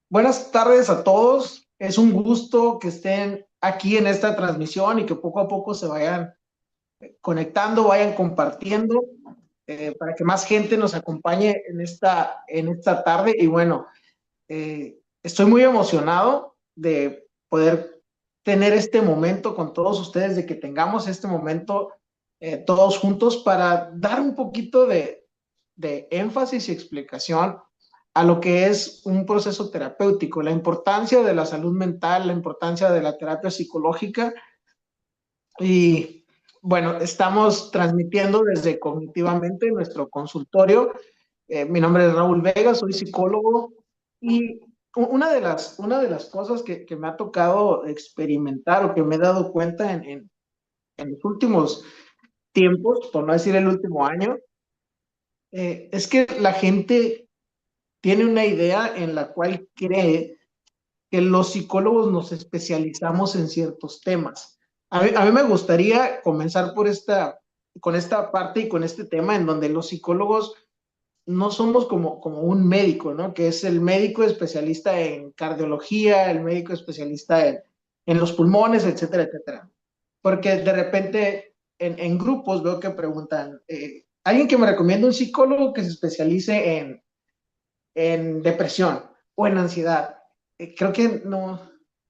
Buenas tardes a todos. Es un gusto que estén aquí en esta transmisión y que poco a poco se vayan conectando, vayan compartiendo, para que más gente nos acompañe en esta tarde. Y bueno, estoy muy emocionado de poder tener este momento con todos ustedes, de que tengamos este momento todos juntos para dar un poquito de énfasis y explicación a lo que es un proceso terapéutico, la importancia de la salud mental, la importancia de la terapia psicológica. Y bueno, estamos transmitiendo desde Cognitivamente nuestro consultorio. Mi nombre es Raúl Vega, soy psicólogo y una de las cosas que me ha tocado experimentar o que me he dado cuenta en los últimos tiempos, por no decir el último año, es que la gente tiene una idea en la cual cree que los psicólogos nos especializamos en ciertos temas. A mí me gustaría comenzar con esta parte y con este tema en donde los psicólogos no somos como un médico, ¿no? Que es el médico especialista en cardiología, el médico especialista en los pulmones, etcétera, etcétera. Porque de repente en grupos veo que preguntan, alguien que me recomienda un psicólogo que se especialice en depresión o en ansiedad. Creo que no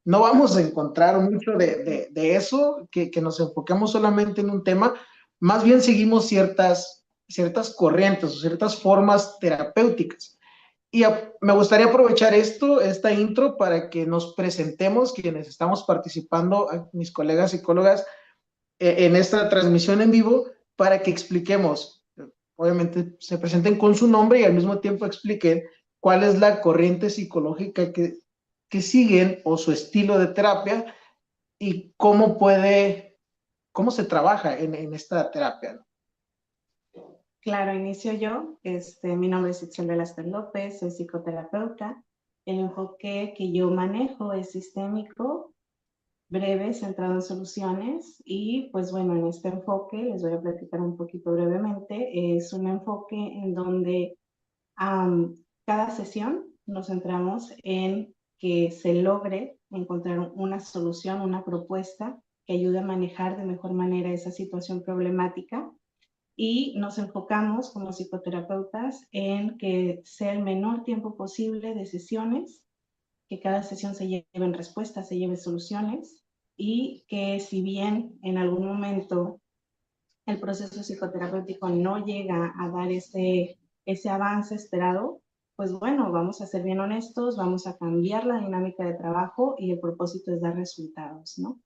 vamos a encontrar mucho de eso, que nos enfoquemos solamente en un tema, más bien seguimos ciertas corrientes o ciertas formas terapéuticas. Y me gustaría aprovechar esta intro, para que nos presentemos quienes estamos participando, mis colegas psicólogas, en esta transmisión en vivo, para que expliquemos, obviamente se presenten con su nombre y al mismo tiempo expliquen cuál es la corriente psicológica que siguen o su estilo de terapia y cómo se trabaja en esta terapia, ¿no? Claro, inicio yo. Mi nombre es Itzel Velasquez López, soy psicoterapeuta. El enfoque que yo manejo es sistémico, breve, centrado en soluciones. Y pues bueno, en este enfoque les voy a platicar un poquito brevemente. Es un enfoque en donde cada sesión nos centramos en que se logre encontrar una solución, una propuesta que ayude a manejar de mejor manera esa situación problemática, y nos enfocamos como psicoterapeutas en que sea el menor tiempo posible de sesiones, que cada sesión se lleven respuestas, se lleve soluciones, y que si bien en algún momento el proceso psicoterapéutico no llega a dar ese avance esperado, pues bueno, vamos a ser bien honestos, vamos a cambiar la dinámica de trabajo y el propósito es dar resultados, ¿no?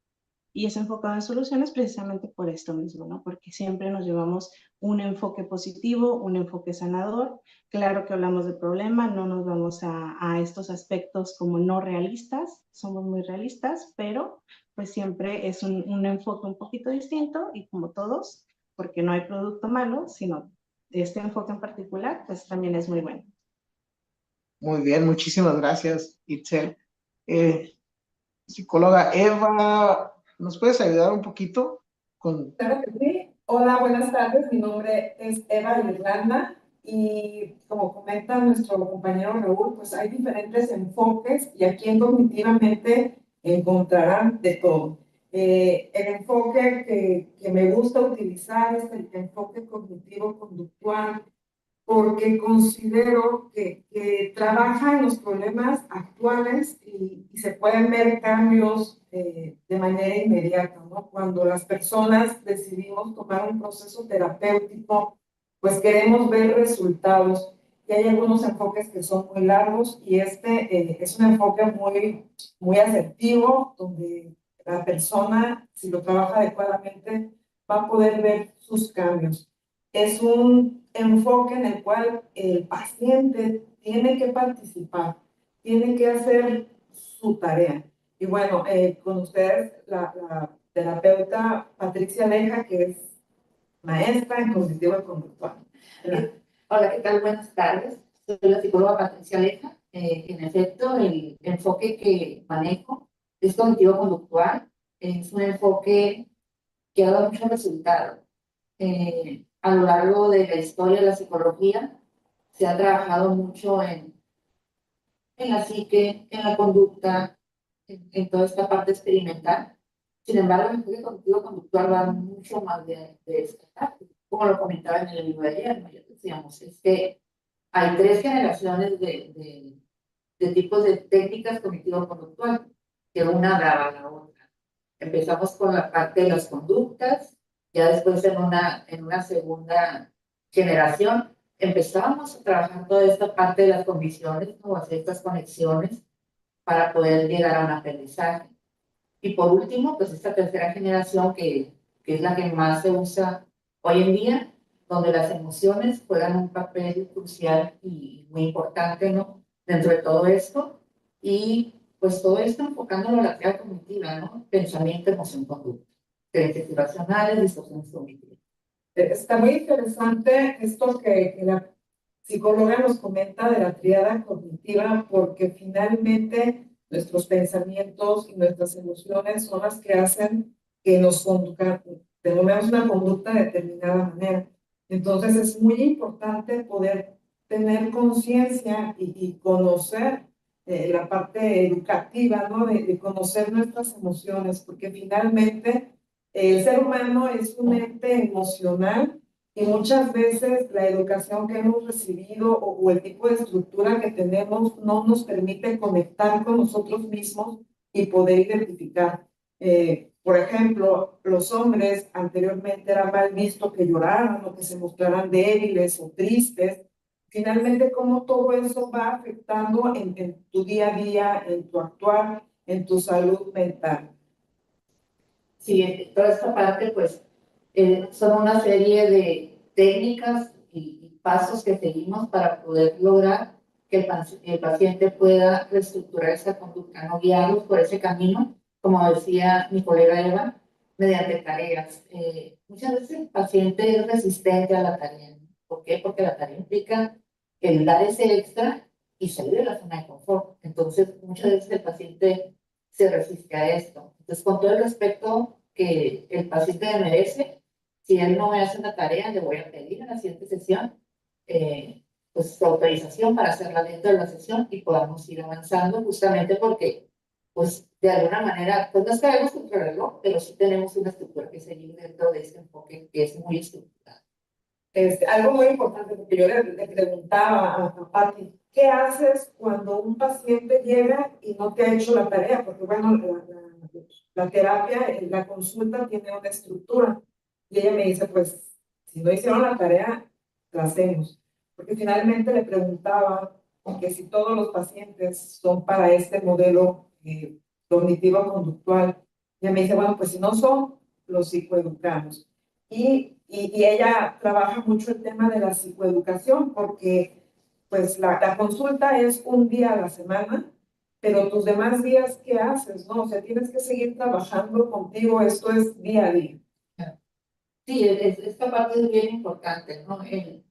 Y es enfocado en soluciones precisamente por esto mismo, ¿no? Porque siempre nos llevamos un enfoque positivo, un enfoque sanador. Claro que hablamos de problema, no nos vamos a estos aspectos como no realistas, somos muy realistas, pero pues siempre es un enfoque un poquito distinto, y como todos, porque no hay producto malo, sino este enfoque en particular, pues también es muy bueno. Muy bien, muchísimas gracias, Itzel. Eh, Psicóloga Eva, ¿nos puedes ayudar un poquito con... Claro que sí. Hola, buenas tardes. Mi nombre es Eva Irlanda y como comenta nuestro compañero Raúl, pues hay diferentes enfoques y aquí en Cognitivamente encontrarán de todo. El enfoque que me gusta utilizar es el enfoque cognitivo-conductual, porque considero que trabaja en los problemas actuales y se pueden ver cambios de manera inmediata, ¿no? Cuando las personas decidimos tomar un proceso terapéutico, pues queremos ver resultados. Y hay algunos enfoques que son muy largos y es un enfoque muy asertivo, donde la persona, si lo trabaja adecuadamente, va a poder ver sus cambios. Es un enfoque en el cual el paciente tiene que participar, tiene que hacer su tarea. Y bueno, con ustedes, la terapeuta Patricia Aleja, que es maestra en cognitivo y conductual. Hola, ¿qué tal? Buenas tardes. Soy la psicóloga Patricia Aleja. En efecto, el enfoque que manejo es cognitivo-conductual. Es un enfoque que ha dado muchos resultados. A lo largo de la historia de la psicología se ha trabajado mucho en la psique, en la conducta, en toda esta parte experimental. Sin embargo, el enfoque cognitivo-conductual va mucho más de esta parte. Como lo comentaba en el libro de ayer, ¿no? Ya decíamos, es que hay 3 generaciones de tipos de técnicas cognitivo-conductual, que una daba a la otra. Empezamos con la parte de las conductas, ya después en una segunda generación empezábamos a trabajar toda esta parte de las condiciones, ¿no? Hacer estas conexiones para poder llegar a un aprendizaje. Y por último, pues esta tercera generación que es la que más se usa hoy en día, donde las emociones juegan un papel crucial y muy importante, ¿no? Dentro de todo esto. Y pues todo esto enfocándolo a la actividad cognitiva, ¿no? Pensamiento, emoción, conducta. Creencias irracionales, distorsiones cognitivas. Está muy interesante esto que la psicóloga nos comenta de la tríada cognitiva, porque finalmente nuestros pensamientos y nuestras emociones son las que hacen que nos conduzcan, tengamos una conducta de determinada manera. Entonces es muy importante poder tener conciencia y conocer la parte educativa, ¿no? De conocer nuestras emociones, porque finalmente el ser humano es un ente emocional y muchas veces la educación que hemos recibido o el tipo de estructura que tenemos no nos permite conectar con nosotros mismos y poder identificar. Por ejemplo, los hombres anteriormente era mal visto que lloraran o que se mostraran débiles o tristes. Finalmente, cómo todo eso va afectando en tu día a día, en tu actuar, en tu salud mental. Sí, toda esta parte, pues, son una serie de técnicas y pasos que seguimos para poder lograr que el paciente pueda reestructurar esa conducta, no guiarlos por ese camino, como decía mi colega Eva, mediante tareas. Muchas veces el paciente es resistente a la tarea, ¿no? ¿Por qué? Porque la tarea implica el dar ese extra y salir de la zona de confort. Entonces, muchas veces el paciente se resiste a esto. Entonces, con todo el respeto que el paciente me merece, si él no me hace una tarea, le voy a pedir en la siguiente sesión pues su autorización para hacerla dentro de la sesión y podamos ir avanzando, justamente porque, pues, de alguna manera, pues no sabemos controlarlo, pero sí tenemos una estructura que seguir dentro de este enfoque que es muy estructurado. Algo muy importante, porque yo le preguntaba a Patti, ¿qué haces cuando un paciente llega y no te ha hecho la tarea? Porque bueno, la terapia, la consulta tiene una estructura. Y ella me dice, pues, si no hicieron la tarea, la hacemos. Porque finalmente le preguntaba que si todos los pacientes son para este modelo cognitivo-conductual. Y ella me dice, bueno, pues si no son, los psicoeducamos. Y ella trabaja mucho el tema de la psicoeducación porque pues la consulta es un día a la semana, pero tus demás días, ¿qué haces? ¿No? O sea, tienes que seguir trabajando contigo, esto es día a día. Sí, esta parte es bien importante, ¿no? El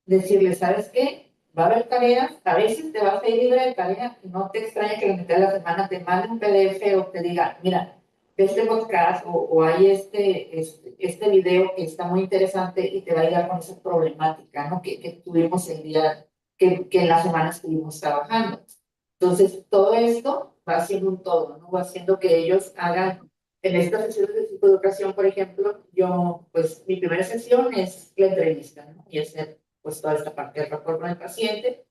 decirle, ¿sabes qué? Va a haber tareas, a veces te vas a ir libre de tarea y no te extraña que la mitad de la semana te mande un PDF o te diga, mira, ve este podcast o hay este video que está muy interesante y te va a ayudar con esa problemática, ¿no? Que tuvimos el día, que en la semana estuvimos trabajando. Entonces, todo esto va haciendo un todo, ¿no? Va haciendo que ellos hagan, en estas sesiones de psicoeducación, por ejemplo, yo, pues, mi primera sesión es la entrevista, ¿no? Y es pues toda esta parte del rapport con el paciente.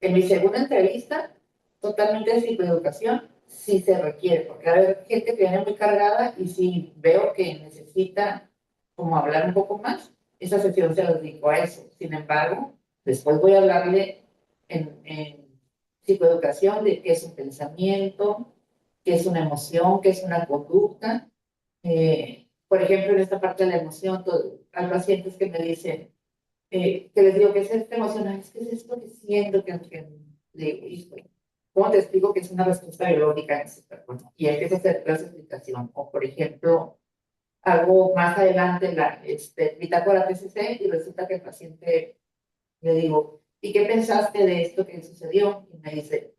En mi segunda entrevista, totalmente de psicoeducación, si se requiere, porque hay gente que viene muy cargada y si veo que necesita como hablar un poco más, esa sesión se la dedico a eso. Sin embargo, después voy a hablarle en psicoeducación de qué es un pensamiento, qué es una emoción, qué es una conducta. Por ejemplo, en esta parte de la emoción, hay pacientes que me dicen, que les digo que es esta emocional, es que es esto que siento, que le digo, híjole, ¿cómo te explico que es una respuesta biológica en ese cuerpo? Y empieza a hacer la explicación. O, por ejemplo, algo más adelante, bitácora TCC, y resulta que el paciente le digo, ¿y qué pensaste de esto que sucedió? Y me dice,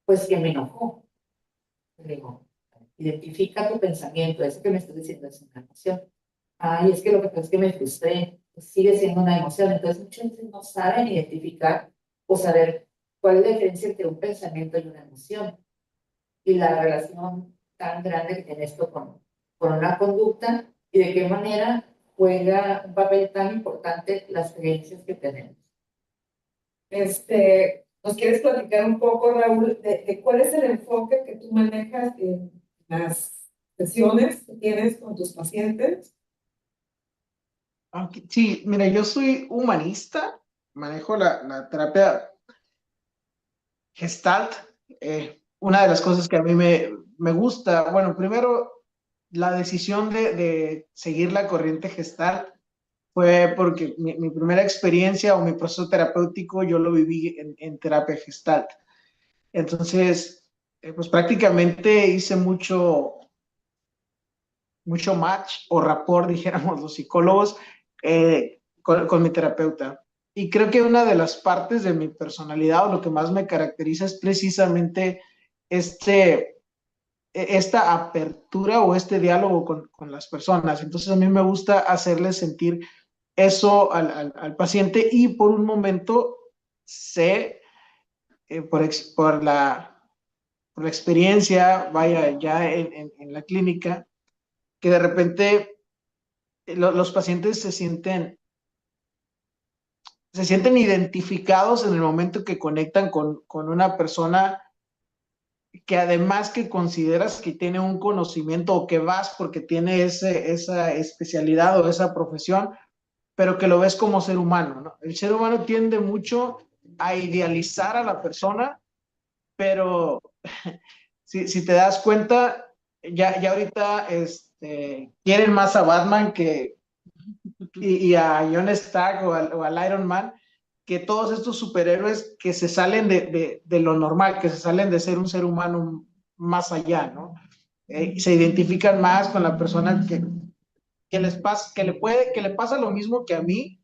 pues que me enojó. Le digo, identifica tu pensamiento, eso que me estás diciendo es una emoción. Ay, es que lo que pasa es que me frustré, pues sigue siendo una emoción. Entonces, muchas veces no saben identificar o saber ¿Cuál es la diferencia entre un pensamiento y una emoción? Y la relación tan grande que tiene esto con una conducta y de qué manera juega un papel tan importante las creencias que tenemos. ¿Nos quieres platicar un poco, Raúl, de cuál es el enfoque que tú manejas en las sesiones que tienes con tus pacientes? Sí, mira, yo soy humanista, manejo la terapia Gestalt. Una de las cosas que a mí me gusta, bueno, primero, la decisión de seguir la corriente Gestalt fue porque mi primera experiencia o mi proceso terapéutico yo lo viví en terapia Gestalt. Entonces, pues prácticamente hice mucho match o rapport, dijéramos los psicólogos, con mi terapeuta. Y creo que una de las partes de mi personalidad o lo que más me caracteriza es precisamente esta apertura o este diálogo con las personas. Entonces a mí me gusta hacerles sentir eso al paciente y por un momento sé, por la experiencia, vaya, ya en la clínica, que de repente los pacientes se sienten identificados en el momento que conectan con una persona que además que consideras que tiene un conocimiento o que vas porque tiene esa especialidad o esa profesión, pero que lo ves como ser humano, ¿no? El ser humano tiende mucho a idealizar a la persona, pero si te das cuenta, ya ahorita quieren más a Batman y a John Stark o al Iron Man, que todos estos superhéroes que se salen de lo normal, que se salen de ser un ser humano más allá, ¿no? Se identifican más con la persona que le pasa lo mismo que a mí,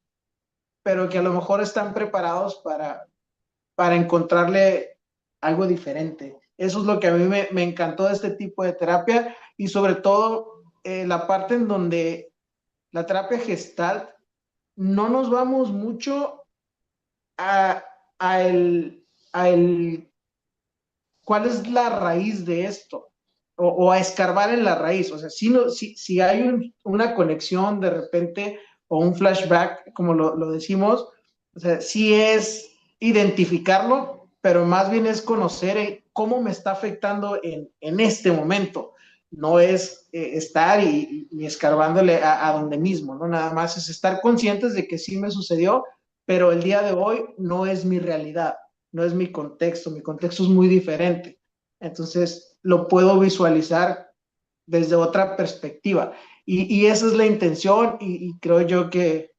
pero que a lo mejor están preparados para encontrarle algo diferente. Eso es lo que a mí me encantó de este tipo de terapia y sobre todo la parte en donde la terapia Gestalt no nos vamos mucho a, a, el, a el cuál es la raíz de esto o a escarbar en la raíz. O sea, si hay una conexión de repente o un flashback, como lo decimos, o sea, sí es identificarlo, pero más bien es conocer cómo me está afectando en este momento. No es estar y escarbándole a donde mismo, ¿no? Nada más es estar conscientes de que sí me sucedió, pero el día de hoy no es mi realidad, no es mi contexto es muy diferente. Entonces lo puedo visualizar desde otra perspectiva. Y esa es la intención y creo yo que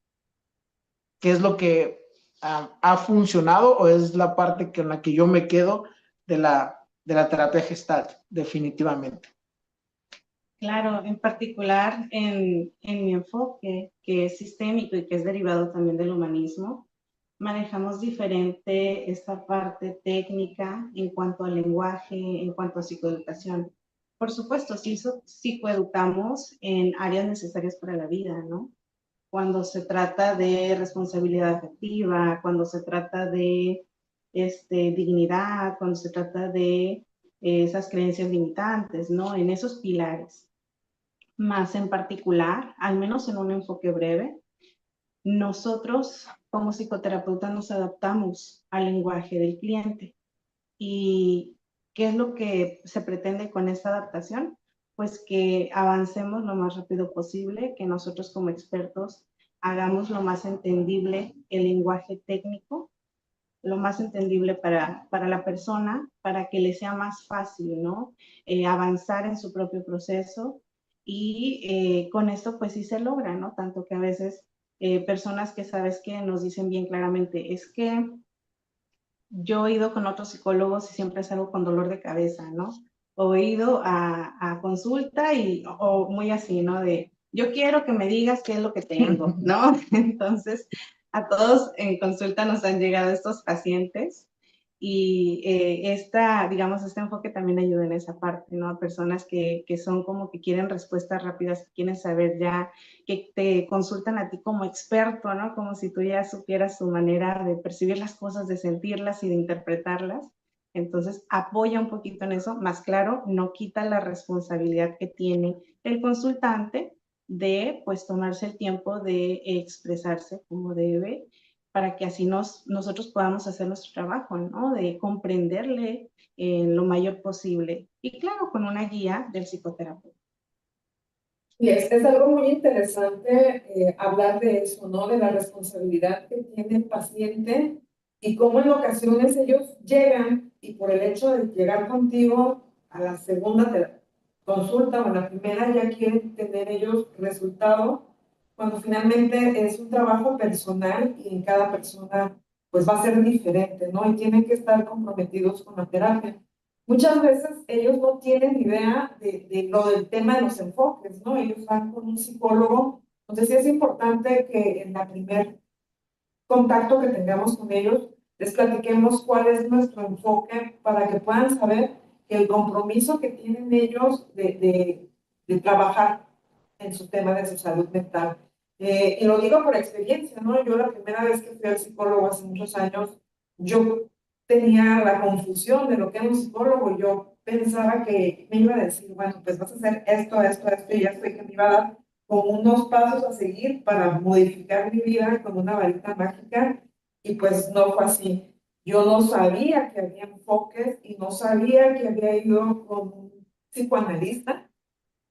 es lo que ha funcionado o es la parte con la que yo me quedo de la terapia Gestalt, definitivamente. Claro, en particular en mi enfoque, que es sistémico y que es derivado también del humanismo, manejamos diferente esta parte técnica en cuanto al lenguaje, en cuanto a psicoeducación. Por supuesto, sí psicoeducamos en áreas necesarias para la vida, ¿no? Cuando se trata de responsabilidad afectiva, cuando se trata de dignidad, cuando se trata de esas creencias limitantes, ¿no? En esos pilares. Más en particular, al menos en un enfoque breve, nosotros como psicoterapeutas nos adaptamos al lenguaje del cliente. ¿Y qué es lo que se pretende con esta adaptación? Pues que avancemos lo más rápido posible, que nosotros como expertos hagamos lo más entendible el lenguaje técnico, lo más entendible para la persona, para que le sea más fácil, ¿no? Avanzar en su propio proceso y con esto pues sí se logra, ¿no? Tanto que a veces personas que sabes que nos dicen bien claramente, es que yo he ido con otros psicólogos y siempre salgo con dolor de cabeza, ¿no? O he ido a consulta o muy así, ¿no? De, yo quiero que me digas qué es lo que tengo, ¿no? Entonces, a todos en consulta nos han llegado estos pacientes Y digamos, este enfoque también ayuda en esa parte, ¿no? A personas que son como que quieren respuestas rápidas, que quieren saber ya, que te consultan a ti como experto, ¿no? Como si tú ya supieras su manera de percibir las cosas, de sentirlas y de interpretarlas. Entonces, apoya un poquito en eso, más claro, no quita la responsabilidad que tiene el consultante de, pues, tomarse el tiempo de expresarse como debe, para que así nosotros podamos hacer nuestro trabajo, ¿no? De comprenderle lo mayor posible. Y claro, con una guía del psicoterapeuta. Y es algo muy interesante hablar de eso, ¿no? De la responsabilidad que tiene el paciente y cómo en ocasiones ellos llegan y por el hecho de llegar contigo a la segunda consulta o a la primera ya quieren tener ellos resultado, cuando finalmente es un trabajo personal y en cada persona pues va a ser diferente, ¿no? Y tienen que estar comprometidos con la terapia. Muchas veces ellos no tienen idea de lo del tema de los enfoques, ¿no? Ellos van con un psicólogo. Entonces sí es importante que en la primer contacto que tengamos con ellos, les platiquemos cuál es nuestro enfoque para que puedan saber que el compromiso que tienen ellos de trabajar en su tema de su salud mental. Y lo digo por experiencia, ¿no? Yo la primera vez que fui al psicólogo hace muchos años, yo tenía la confusión de lo que era un psicólogo. Yo pensaba que me iba a decir, bueno, pues vas a hacer esto, esto, esto, y ya sé que me iba a dar con unos pasos a seguir para modificar mi vida con una varita mágica, y pues no fue así. Yo no sabía que había enfoques y no sabía que había ido con un psicoanalista.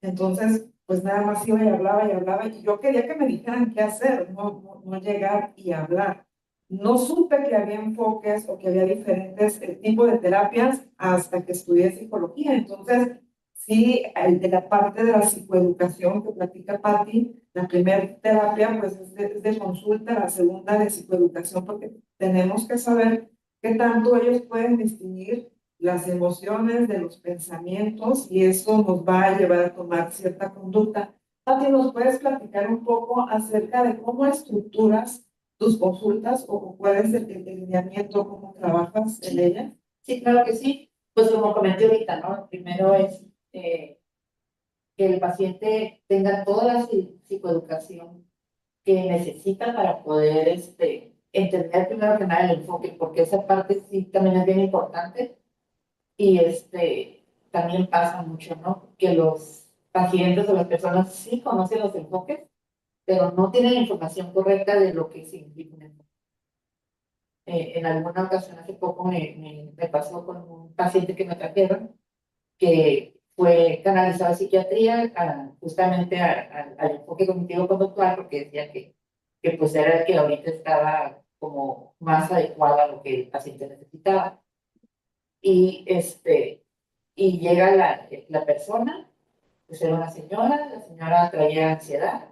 Entonces, pues nada más iba y hablaba, y yo quería que me dijeran qué hacer, no llegar y hablar. No supe que había enfoques o que había diferentes tipos de terapias hasta que estudié psicología. Entonces, sí, de la parte de la psicoeducación que platica Patti, la primera terapia pues es de consulta, la segunda de psicoeducación, porque tenemos que saber qué tanto ellos pueden distinguir las emociones de los pensamientos, y eso nos va a llevar a tomar cierta conducta. Pati, ¿nos puedes platicar un poco acerca de cómo estructuras tus consultas o cuál es el lineamiento, cómo trabajas en ellas? Sí, claro que sí. Pues como comenté ahorita, ¿no? Primero es que el paciente tenga toda la psicoeducación que necesita para poder entender primero que nada el enfoque, porque esa parte sí también es bien importante. Y también pasa mucho, ¿no? Que los pacientes o las personas sí conocen los enfoques, pero no tienen la información correcta de lo que significa un enfoque. En alguna ocasión hace poco me pasó con un paciente que me trajeron, que fue canalizado a psiquiatría justamente al enfoque cognitivo-conductual, porque decía que pues era el que ahorita estaba como más adecuado a lo que el paciente necesitaba. Y, y llega la persona, pues era una señora, la señora traía ansiedad.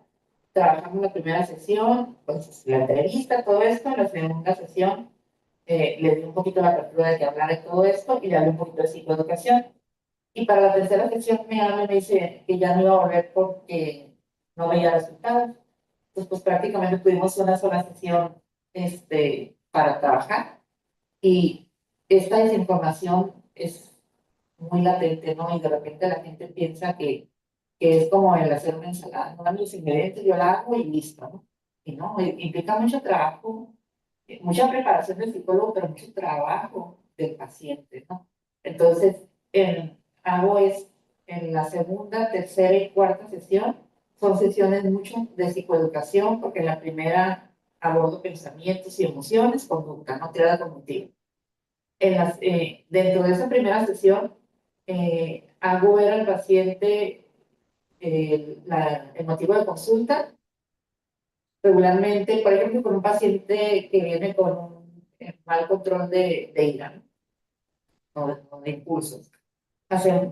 Trabajamos la primera sesión, pues la entrevista, todo esto. La segunda sesión le di un poquito la apertura de que hablara de todo esto y le hablé un poquito de psicoeducación. Y para la tercera sesión me habla y me dice que ya no iba a volver porque no veía resultados. Entonces, pues prácticamente tuvimos una sola sesión para trabajar, y esta desinformación es muy latente, ¿no? Y de repente la gente piensa que es como el hacer una ensalada, no, los ingredientes yo la hago y listo, ¿no? Y no, implica mucho trabajo, mucha preparación del psicólogo, pero mucho trabajo del paciente, ¿no? Entonces, hago en la segunda, tercera y cuarta sesión, son sesiones mucho de psicoeducación, porque en la primera abordo pensamientos y emociones, conducta, no tirada cognitiva. Dentro de esa primera sesión, hago ver al paciente el motivo de consulta. Regularmente, por ejemplo, con un paciente que viene con un mal control de ira, ¿no? O de impulsos.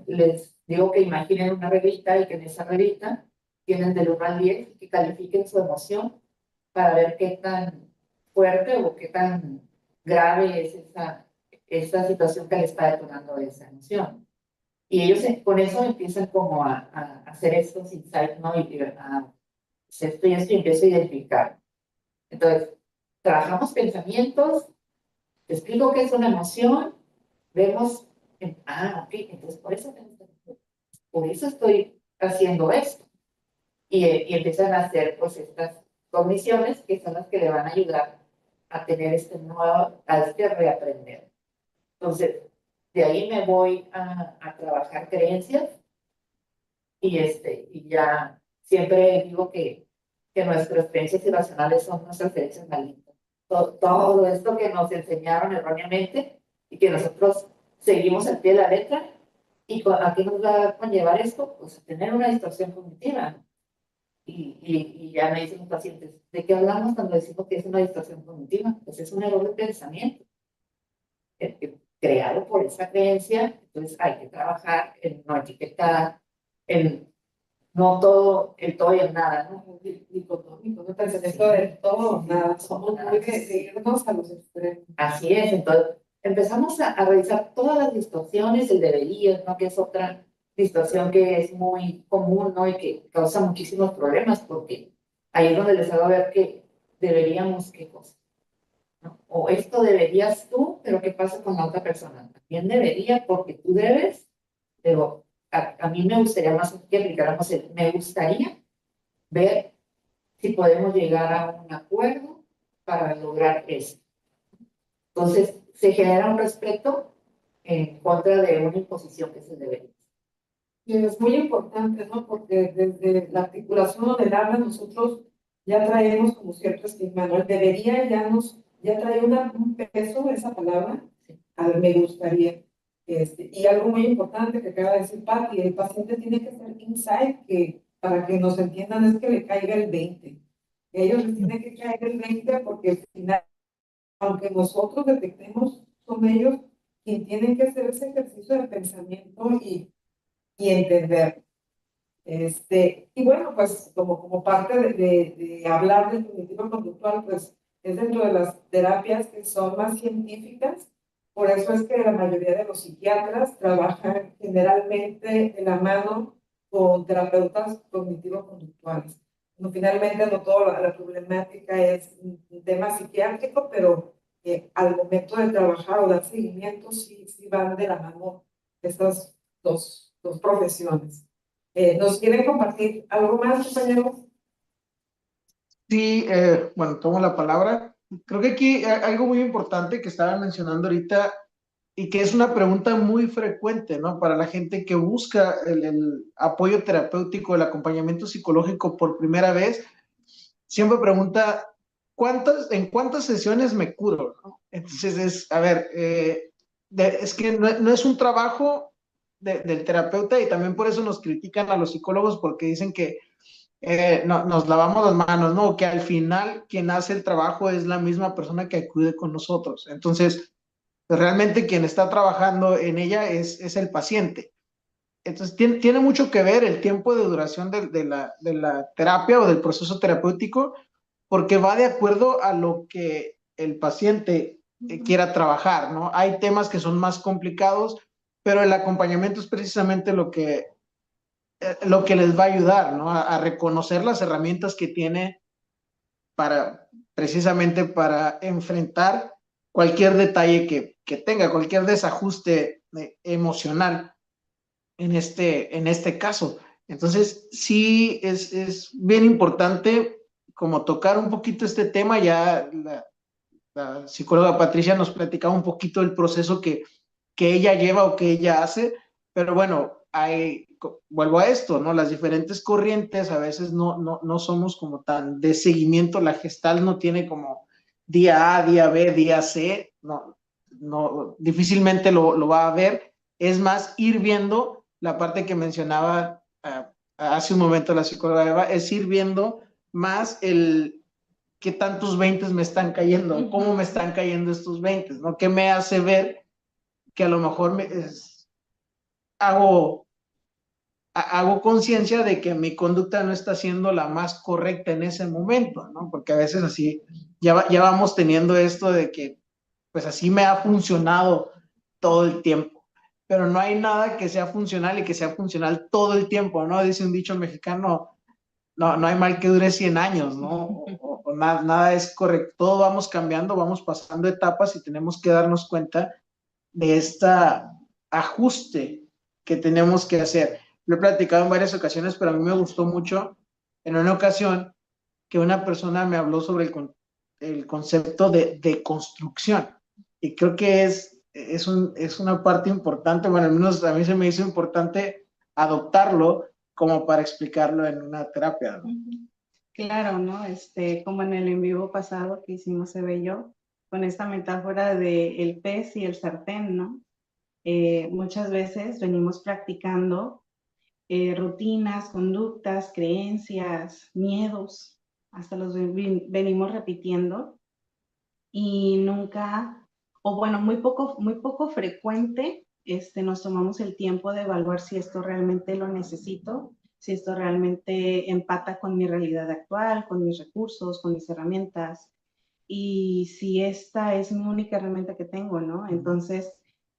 Les digo que imaginen una revista y que en esa revista tienen del 1 al 10 que califiquen su emoción para ver qué tan fuerte o qué tan grave es esa situación que le está detonando esa emoción. Y ellos con eso empiezan como a hacer estos insights, ¿no? Y esto y esto, y empiezo a identificar. Entonces, trabajamos pensamientos, te explico qué es una emoción, vemos, ok, entonces por eso estoy haciendo esto. Y empiezan a hacer pues estas cogniciones que son las que le van a ayudar a tener a este reaprender. Entonces, de ahí me voy a trabajar creencias y ya siempre digo que nuestras creencias irracionales son nuestras creencias malignas. Todo esto que nos enseñaron erróneamente y que nosotros seguimos al pie de la letra, ¿a qué nos va a conllevar esto? Pues a tener una distorsión cognitiva. Y ya me dicen los pacientes, ¿de qué hablamos cuando decimos que es una distorsión cognitiva? Pues es un error de pensamiento creado por esa creencia. Entonces hay que trabajar en no etiquetar, en no todo, el todo y el nada, ¿no? Dicotómico, no pensamiento del todo, nada, somos muy de irnos a los extremos. Así es, entonces empezamos a revisar todas las distorsiones, el debería, ¿no? Que es otra distorsión que es muy común, ¿no? Y que causa muchísimos problemas, porque ahí es donde les hago ver que deberíamos, ¿qué cosa? ¿No? O esto deberías tú, pero ¿qué pasa con la otra persona? También debería, porque tú debes, pero a mí me gustaría más que aplicáramos me gustaría ver si podemos llegar a un acuerdo para lograr eso. Entonces, se genera un respeto en contra de una imposición que se debería. Y es muy importante, ¿no? Porque desde la articulación o del habla nosotros ya traemos como cierto estigma, ¿no? El debería ya trae un peso esa palabra, al me gustaría. Y algo muy importante que acaba de decir Patti, el paciente tiene que ser insight, que para que nos entiendan es que le caiga el 20. Ellos les tiene que caer el 20 porque al final, aunque nosotros detectemos, son ellos quienes tienen que hacer ese ejercicio de pensamiento y entender. Y bueno, pues como parte de hablar del cognitivo conductual, pues es dentro de las terapias que son más científicas. Por eso es que la mayoría de los psiquiatras trabajan generalmente de la mano con terapeutas cognitivo-conductuales. No, finalmente no toda la problemática es un tema psiquiátrico, pero al momento de trabajar o dar seguimiento sí van de la mano estas dos profesiones. ¿Nos quieren compartir algo más, compañeros? Sí, bueno, tomo la palabra. Creo que aquí hay algo muy importante que estaba mencionando ahorita y que es una pregunta muy frecuente, ¿no? Para la gente que busca el apoyo terapéutico, el acompañamiento psicológico por primera vez, siempre pregunta, ¿en cuántas sesiones me curo? ¿No? Entonces a ver, es que no es un trabajo del terapeuta y también por eso nos critican a los psicólogos porque dicen que nos lavamos las manos, ¿no? Que al final quien hace el trabajo es la misma persona que acude con nosotros. Entonces, pues realmente quien está trabajando en ella es el paciente. Entonces, tiene mucho que ver el tiempo de duración de la terapia o del proceso terapéutico, porque va de acuerdo a lo que el paciente quiera trabajar, ¿no? Hay temas que son más complicados, pero el acompañamiento es precisamente lo que les va a ayudar, ¿no? A reconocer las herramientas que tiene precisamente para enfrentar cualquier detalle que tenga, cualquier desajuste emocional en este caso. Entonces, sí es bien importante como tocar un poquito este tema. Ya la psicóloga Patricia nos platicaba un poquito el proceso que ella lleva o que ella hace, pero bueno, vuelvo a esto, ¿no? Las diferentes corrientes a veces no somos como tan de seguimiento, la gestal no tiene como día A, día B, día C, difícilmente lo va a ver, es más ir viendo la parte que mencionaba hace un momento la psicóloga Eva, es ir viendo más qué tantos 20 me están cayendo, cómo me están cayendo estos 20, ¿no? ¿Qué me hace ver que a lo mejor hago conciencia de que mi conducta no está siendo la más correcta en ese momento, ¿no? Porque a veces así ya vamos teniendo esto de que pues así me ha funcionado todo el tiempo, pero no hay nada que sea funcional y que sea funcional todo el tiempo, ¿no? Dice un dicho mexicano, no hay mal que dure 100 años, ¿no? o nada es correcto, todo vamos cambiando, vamos pasando etapas y tenemos que darnos cuenta de este ajuste que tenemos que hacer. Lo he platicado en varias ocasiones, pero a mí me gustó mucho en una ocasión que una persona me habló sobre el concepto de construcción. Y creo que es una parte importante, bueno, al menos a mí se me hizo importante adoptarlo como para explicarlo en una terapia, ¿no? Claro, ¿no? Como en el en vivo pasado que hicimos Eve y yo, con esta metáfora de el pez y el sartén, ¿no? Muchas veces venimos practicando rutinas, conductas, creencias, miedos, hasta los venimos repitiendo y nunca, o bueno, muy poco frecuente, nos tomamos el tiempo de evaluar si esto realmente lo necesito, si esto realmente empata con mi realidad actual, con mis recursos, con mis herramientas, y si esta es mi única herramienta que tengo, ¿no? Entonces,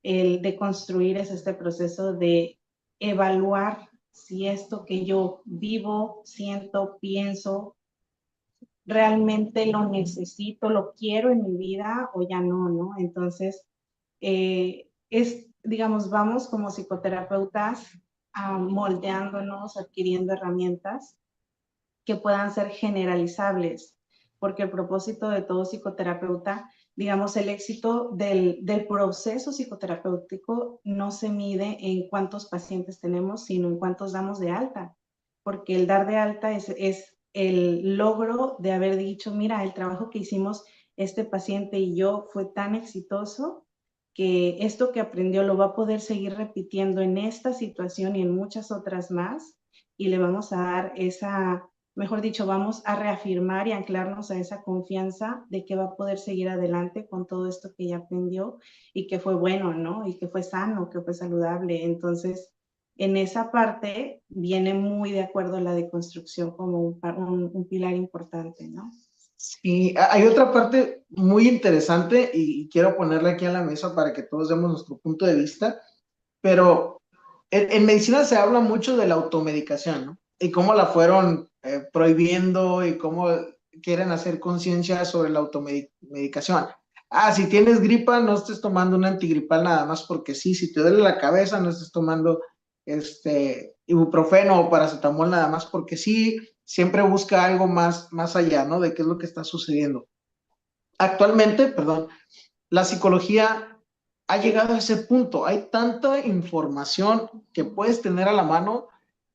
el de construir es este proceso de evaluar si esto que yo vivo, siento, pienso, realmente lo necesito, lo quiero en mi vida o ya no, ¿no? Entonces, digamos, vamos como psicoterapeutas moldeándonos, adquiriendo herramientas que puedan ser generalizables, porque el propósito de todo psicoterapeuta, digamos, el éxito del proceso psicoterapéutico no se mide en cuántos pacientes tenemos, sino en cuántos damos de alta, porque el dar de alta es el logro de haber dicho, mira, el trabajo que hicimos este paciente y yo fue tan exitoso que esto que aprendió lo va a poder seguir repitiendo en esta situación y en muchas otras más, y le vamos a dar esa, mejor dicho, vamos a reafirmar y anclarnos a esa confianza de que va a poder seguir adelante con todo esto que ya aprendió y que fue bueno, ¿no? Y que fue sano, que fue saludable. Entonces, en esa parte viene muy de acuerdo la deconstrucción como un pilar importante, ¿no? Sí, hay otra parte muy interesante y quiero ponerla aquí en la mesa para que todos demos nuestro punto de vista, pero en medicina se habla mucho de la automedicación, ¿no? Y cómo la fueron prohibiendo y cómo quieren hacer conciencia sobre la automedicación. Ah, si tienes gripa, no estés tomando un antigripal nada más porque sí, si te duele la cabeza, no estés tomando ibuprofeno o paracetamol nada más porque sí, siempre busca algo más allá, ¿no? De qué es lo que está sucediendo. Actualmente, perdón, la psicología ha llegado a ese punto. Hay tanta información que puedes tener a la mano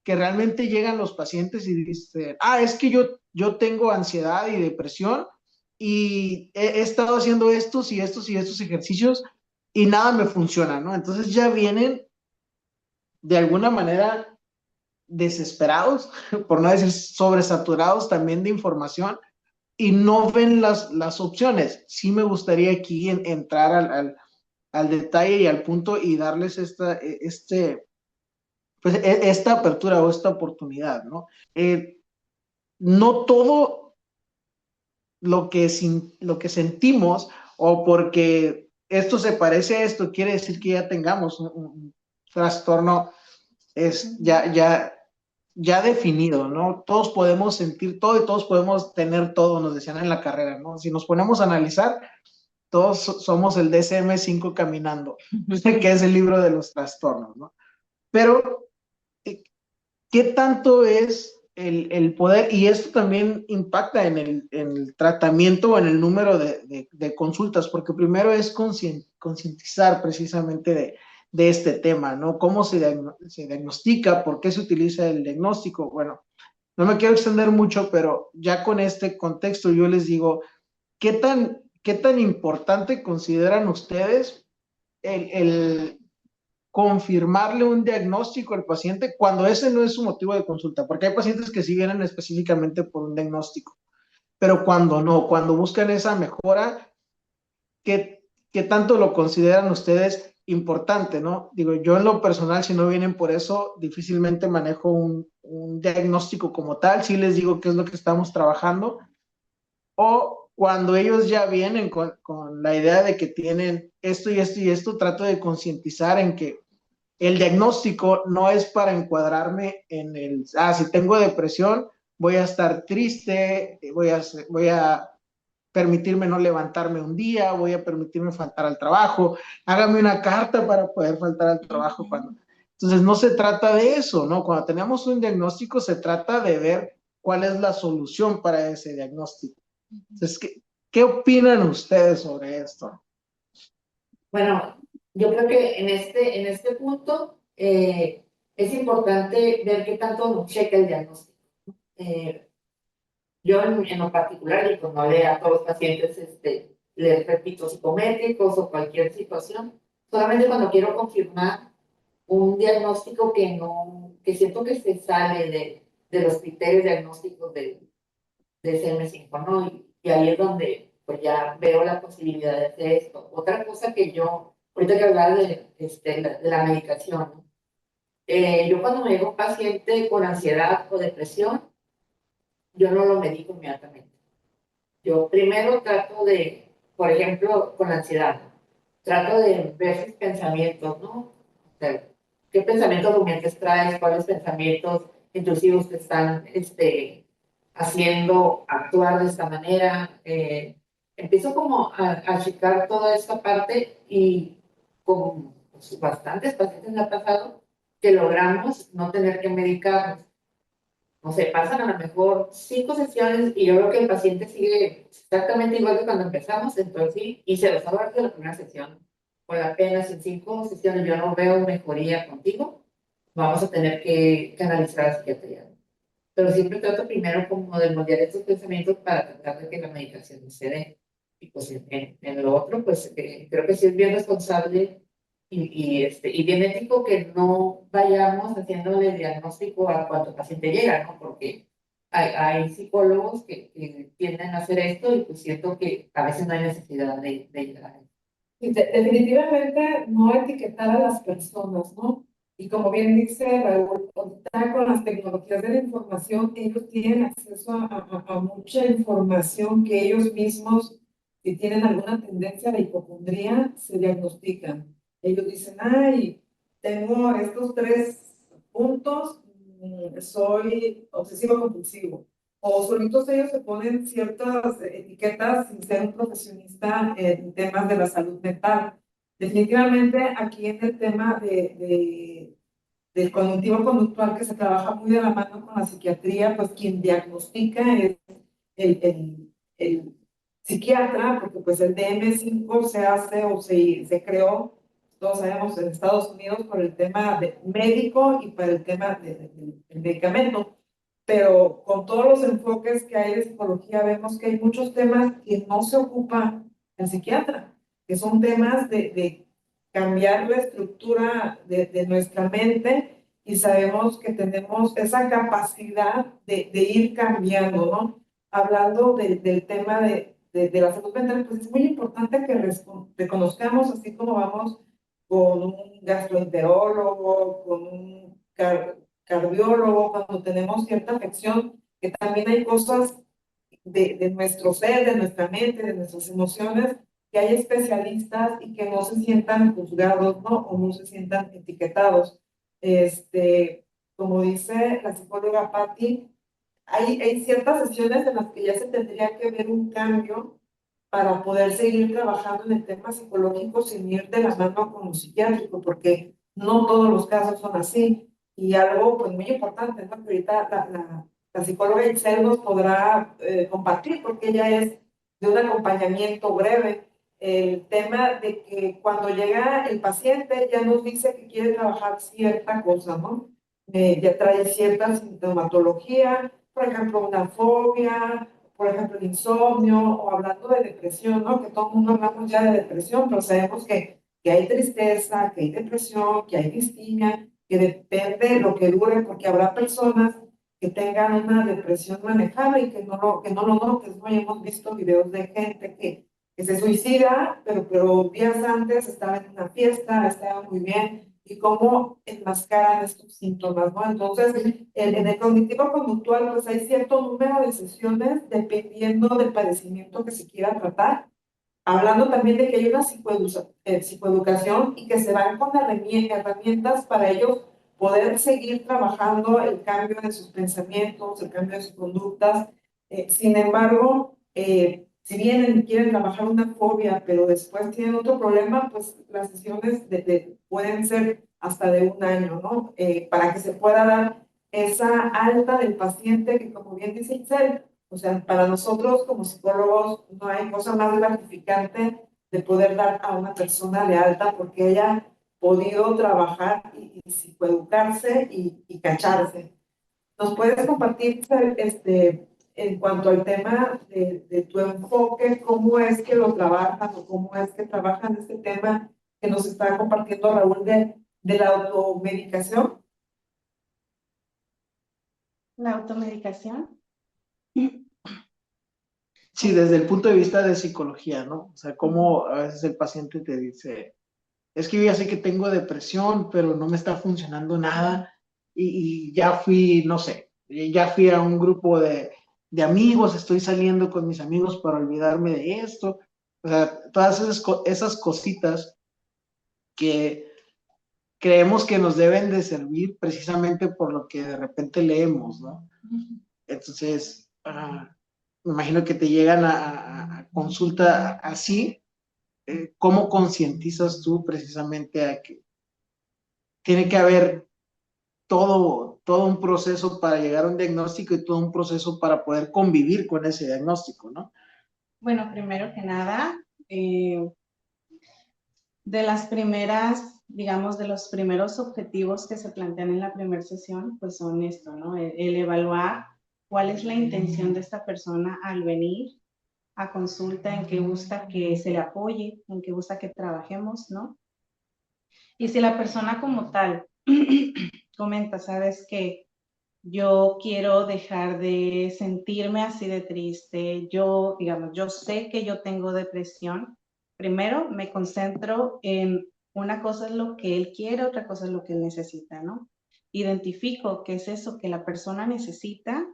que realmente llegan los pacientes y dicen, es que yo tengo ansiedad y depresión y he estado haciendo estos y estos y estos ejercicios y nada me funciona, ¿no? Entonces ya vienen de alguna manera desesperados, por no decir sobresaturados también de información y no ven las opciones. Sí me gustaría aquí entrar al detalle y al punto y darles esta apertura o esta oportunidad, ¿no? No todo lo que sentimos o porque esto se parece a esto quiere decir que ya tengamos un trastorno ya definido, ¿no? Todos podemos sentir todo y todos podemos tener todo, nos decían en la carrera, ¿no? Si nos ponemos a analizar, todos somos el DSM-5 caminando, que es el libro de los trastornos, ¿no? Pero, ¿qué tanto es el poder? Y esto también impacta en el tratamiento o en el número de consultas, porque primero es concientizar precisamente de este tema, ¿no? ¿Cómo se diagnostica? ¿Por qué se utiliza el diagnóstico? Bueno, no me quiero extender mucho, pero ya con este contexto yo les digo, qué tan importante consideran ustedes el confirmarle un diagnóstico al paciente cuando ese no es su motivo de consulta? Porque hay pacientes que sí vienen específicamente por un diagnóstico, pero cuando no, cuando buscan esa mejora, ¿qué tanto lo consideran ustedes importante, no? Digo, yo en lo personal, si no vienen por eso, difícilmente manejo un diagnóstico como tal, sí les digo qué es lo que estamos trabajando, o cuando ellos ya vienen con la idea de que tienen esto y esto y esto, trato de concientizar en que el diagnóstico no es para encuadrarme en si tengo depresión, voy a estar triste, voy a permitirme no levantarme un día, voy a permitirme faltar al trabajo, hágame una carta para poder faltar al trabajo cuando... Entonces no se trata de eso, ¿no? Cuando tenemos un diagnóstico se trata de ver cuál es la solución para ese diagnóstico. Entonces, ¿qué opinan ustedes sobre esto? Bueno, yo creo que en este punto es importante ver qué tanto nos checa el diagnóstico. Yo en lo particular, y pues no le a todos los pacientes, les repito, psicométricos o cualquier situación, solamente cuando quiero confirmar un diagnóstico que no, que siento que se sale de los criterios diagnósticos de CM5, ¿no? Y ahí es donde pues ya veo la posibilidad de hacer esto. Otra cosa que yo, ahorita que hablaba de la medicación, ¿no? Yo cuando me llega un paciente con ansiedad o depresión, yo no lo medico inmediatamente. Yo primero trato de, por ejemplo, con la ansiedad, trato de ver sus pensamientos, ¿no? O sea, ¿qué pensamientos rumiantes traes? ¿Cuáles pensamientos intrusivos te están haciendo actuar de esta manera? Empiezo como a checar toda esta parte y con pues, bastantes pacientes me ha pasado que logramos no tener que medicarnos. No sé, pasan a lo mejor 5 sesiones y yo creo que el paciente sigue exactamente igual que cuando empezamos, entonces sí, y se los hago de la primera sesión. Por apenas en 5 sesiones yo no veo mejoría contigo, vamos a tener que canalizar a la psiquiatría. Pero siempre trato primero como de moldear estos pensamientos para tratar de que la medicación no se dé. Y pues en lo otro, pues creo que sí es bien responsable y bien ético que no vayamos haciéndole diagnóstico a cuánto paciente llega, ¿no? Porque hay psicólogos que tienden a hacer esto y pues siento que a veces no hay necesidad de llegar a eso. Definitivamente no etiquetar a las personas, ¿no? Y como bien dice Raúl, ahorita con las tecnologías de la información, ellos tienen acceso a mucha información que ellos mismos, si tienen alguna tendencia a la hipocondría, se diagnostican. Ellos dicen, ay, tengo estos 3 puntos, soy obsesivo compulsivo. O solitos ellos se ponen ciertas etiquetas sin ser un profesionista en temas de la salud mental. Definitivamente aquí en el tema del cognitivo conductual que se trabaja muy de la mano con la psiquiatría, pues quien diagnostica es el psiquiatra, porque pues el DSM-5 se hace o se creó, todos sabemos, en Estados Unidos por el tema médico y para el tema del medicamento. Pero con todos los enfoques que hay de psicología, vemos que hay muchos temas que no se ocupa el psiquiatra, que son temas de cambiar la estructura de nuestra mente y sabemos que tenemos esa capacidad de ir cambiando, ¿no? Hablando del tema de la salud mental, pues es muy importante que reconozcamos, así como vamos con un gastroenterólogo, con un cardiólogo, cuando tenemos cierta afección, que también hay cosas de nuestro ser, de nuestra mente, de nuestras emociones, que hay especialistas y que no se sientan juzgados, ¿no? O no se sientan etiquetados. Como dice la psicóloga Patti, hay ciertas sesiones en las que ya se tendría que ver un cambio para poder seguir trabajando en el tema psicológico sin ir de la mano con lo psiquiátrico, porque no todos los casos son así. Y algo pues muy importante, ¿no? Que ahorita la psicóloga Itzel nos podrá compartir, porque ella es de un acompañamiento breve, el tema de que cuando llega el paciente ya nos dice que quiere trabajar cierta cosa, ¿no? Ya trae cierta sintomatología, por ejemplo, una fobia, por ejemplo, el insomnio, o hablando de depresión, ¿no? Que todo el mundo hablamos ya de depresión, pero sabemos que hay tristeza, que hay depresión, que hay distimia, que depende de lo que dure, porque habrá personas que tengan una depresión manejable y que no lo notes, ¿no? Y hemos visto videos de gente que se suicida, pero días antes estaba en una fiesta, estaba muy bien, y cómo enmascaran estos síntomas, ¿no? Entonces, en el cognitivo conductual, pues hay cierto número de sesiones dependiendo del padecimiento que se quiera tratar. Hablando también de que hay una psicoeducación y que se van con herramientas para ellos poder seguir trabajando el cambio de sus pensamientos, el cambio de sus conductas. Sin embargo, si bien quieren trabajar una fobia, pero después tienen otro problema, pues las sesiones pueden ser hasta de 1 año, ¿no? Para que se pueda dar esa alta del paciente que, como bien dice Itzel, o sea, para nosotros como psicólogos no hay cosa más gratificante de poder dar a una persona de alta porque haya podido trabajar y psicoeducarse y cacharse. ¿Nos puedes compartir, en cuanto al tema de tu enfoque, cómo es que lo trabajan o cómo es que trabajan este tema que nos está compartiendo Raúl de la automedicación? La automedicación. Sí, desde el punto de vista de psicología, ¿no? O sea, cómo a veces el paciente te dice, es que yo ya sé que tengo depresión, pero no me está funcionando nada y ya fui, no sé, ya fui a un grupo de amigos, estoy saliendo con mis amigos para olvidarme de esto. O sea, todas esas cositas que creemos que nos deben de servir precisamente por lo que de repente leemos, ¿no? Entonces, me imagino que te llegan a consulta así. ¿Cómo concientizas tú precisamente a que tiene que haber todo un proceso para llegar a un diagnóstico y todo un proceso para poder convivir con ese diagnóstico, ¿no? Bueno, primero que nada, de las primeras, digamos, de los primeros objetivos que se plantean en la primera sesión, pues son esto, ¿no? El evaluar cuál es la intención de esta persona al venir a consulta, en qué gusta que se le apoye, en qué gusta que trabajemos, ¿no? Y si la persona como tal comenta, sabes que yo quiero dejar de sentirme así de triste, yo, digamos, yo sé que yo tengo depresión, primero me concentro en una cosa es lo que él quiere, otra cosa es lo que él necesita, ¿no? Identifico qué es eso que la persona necesita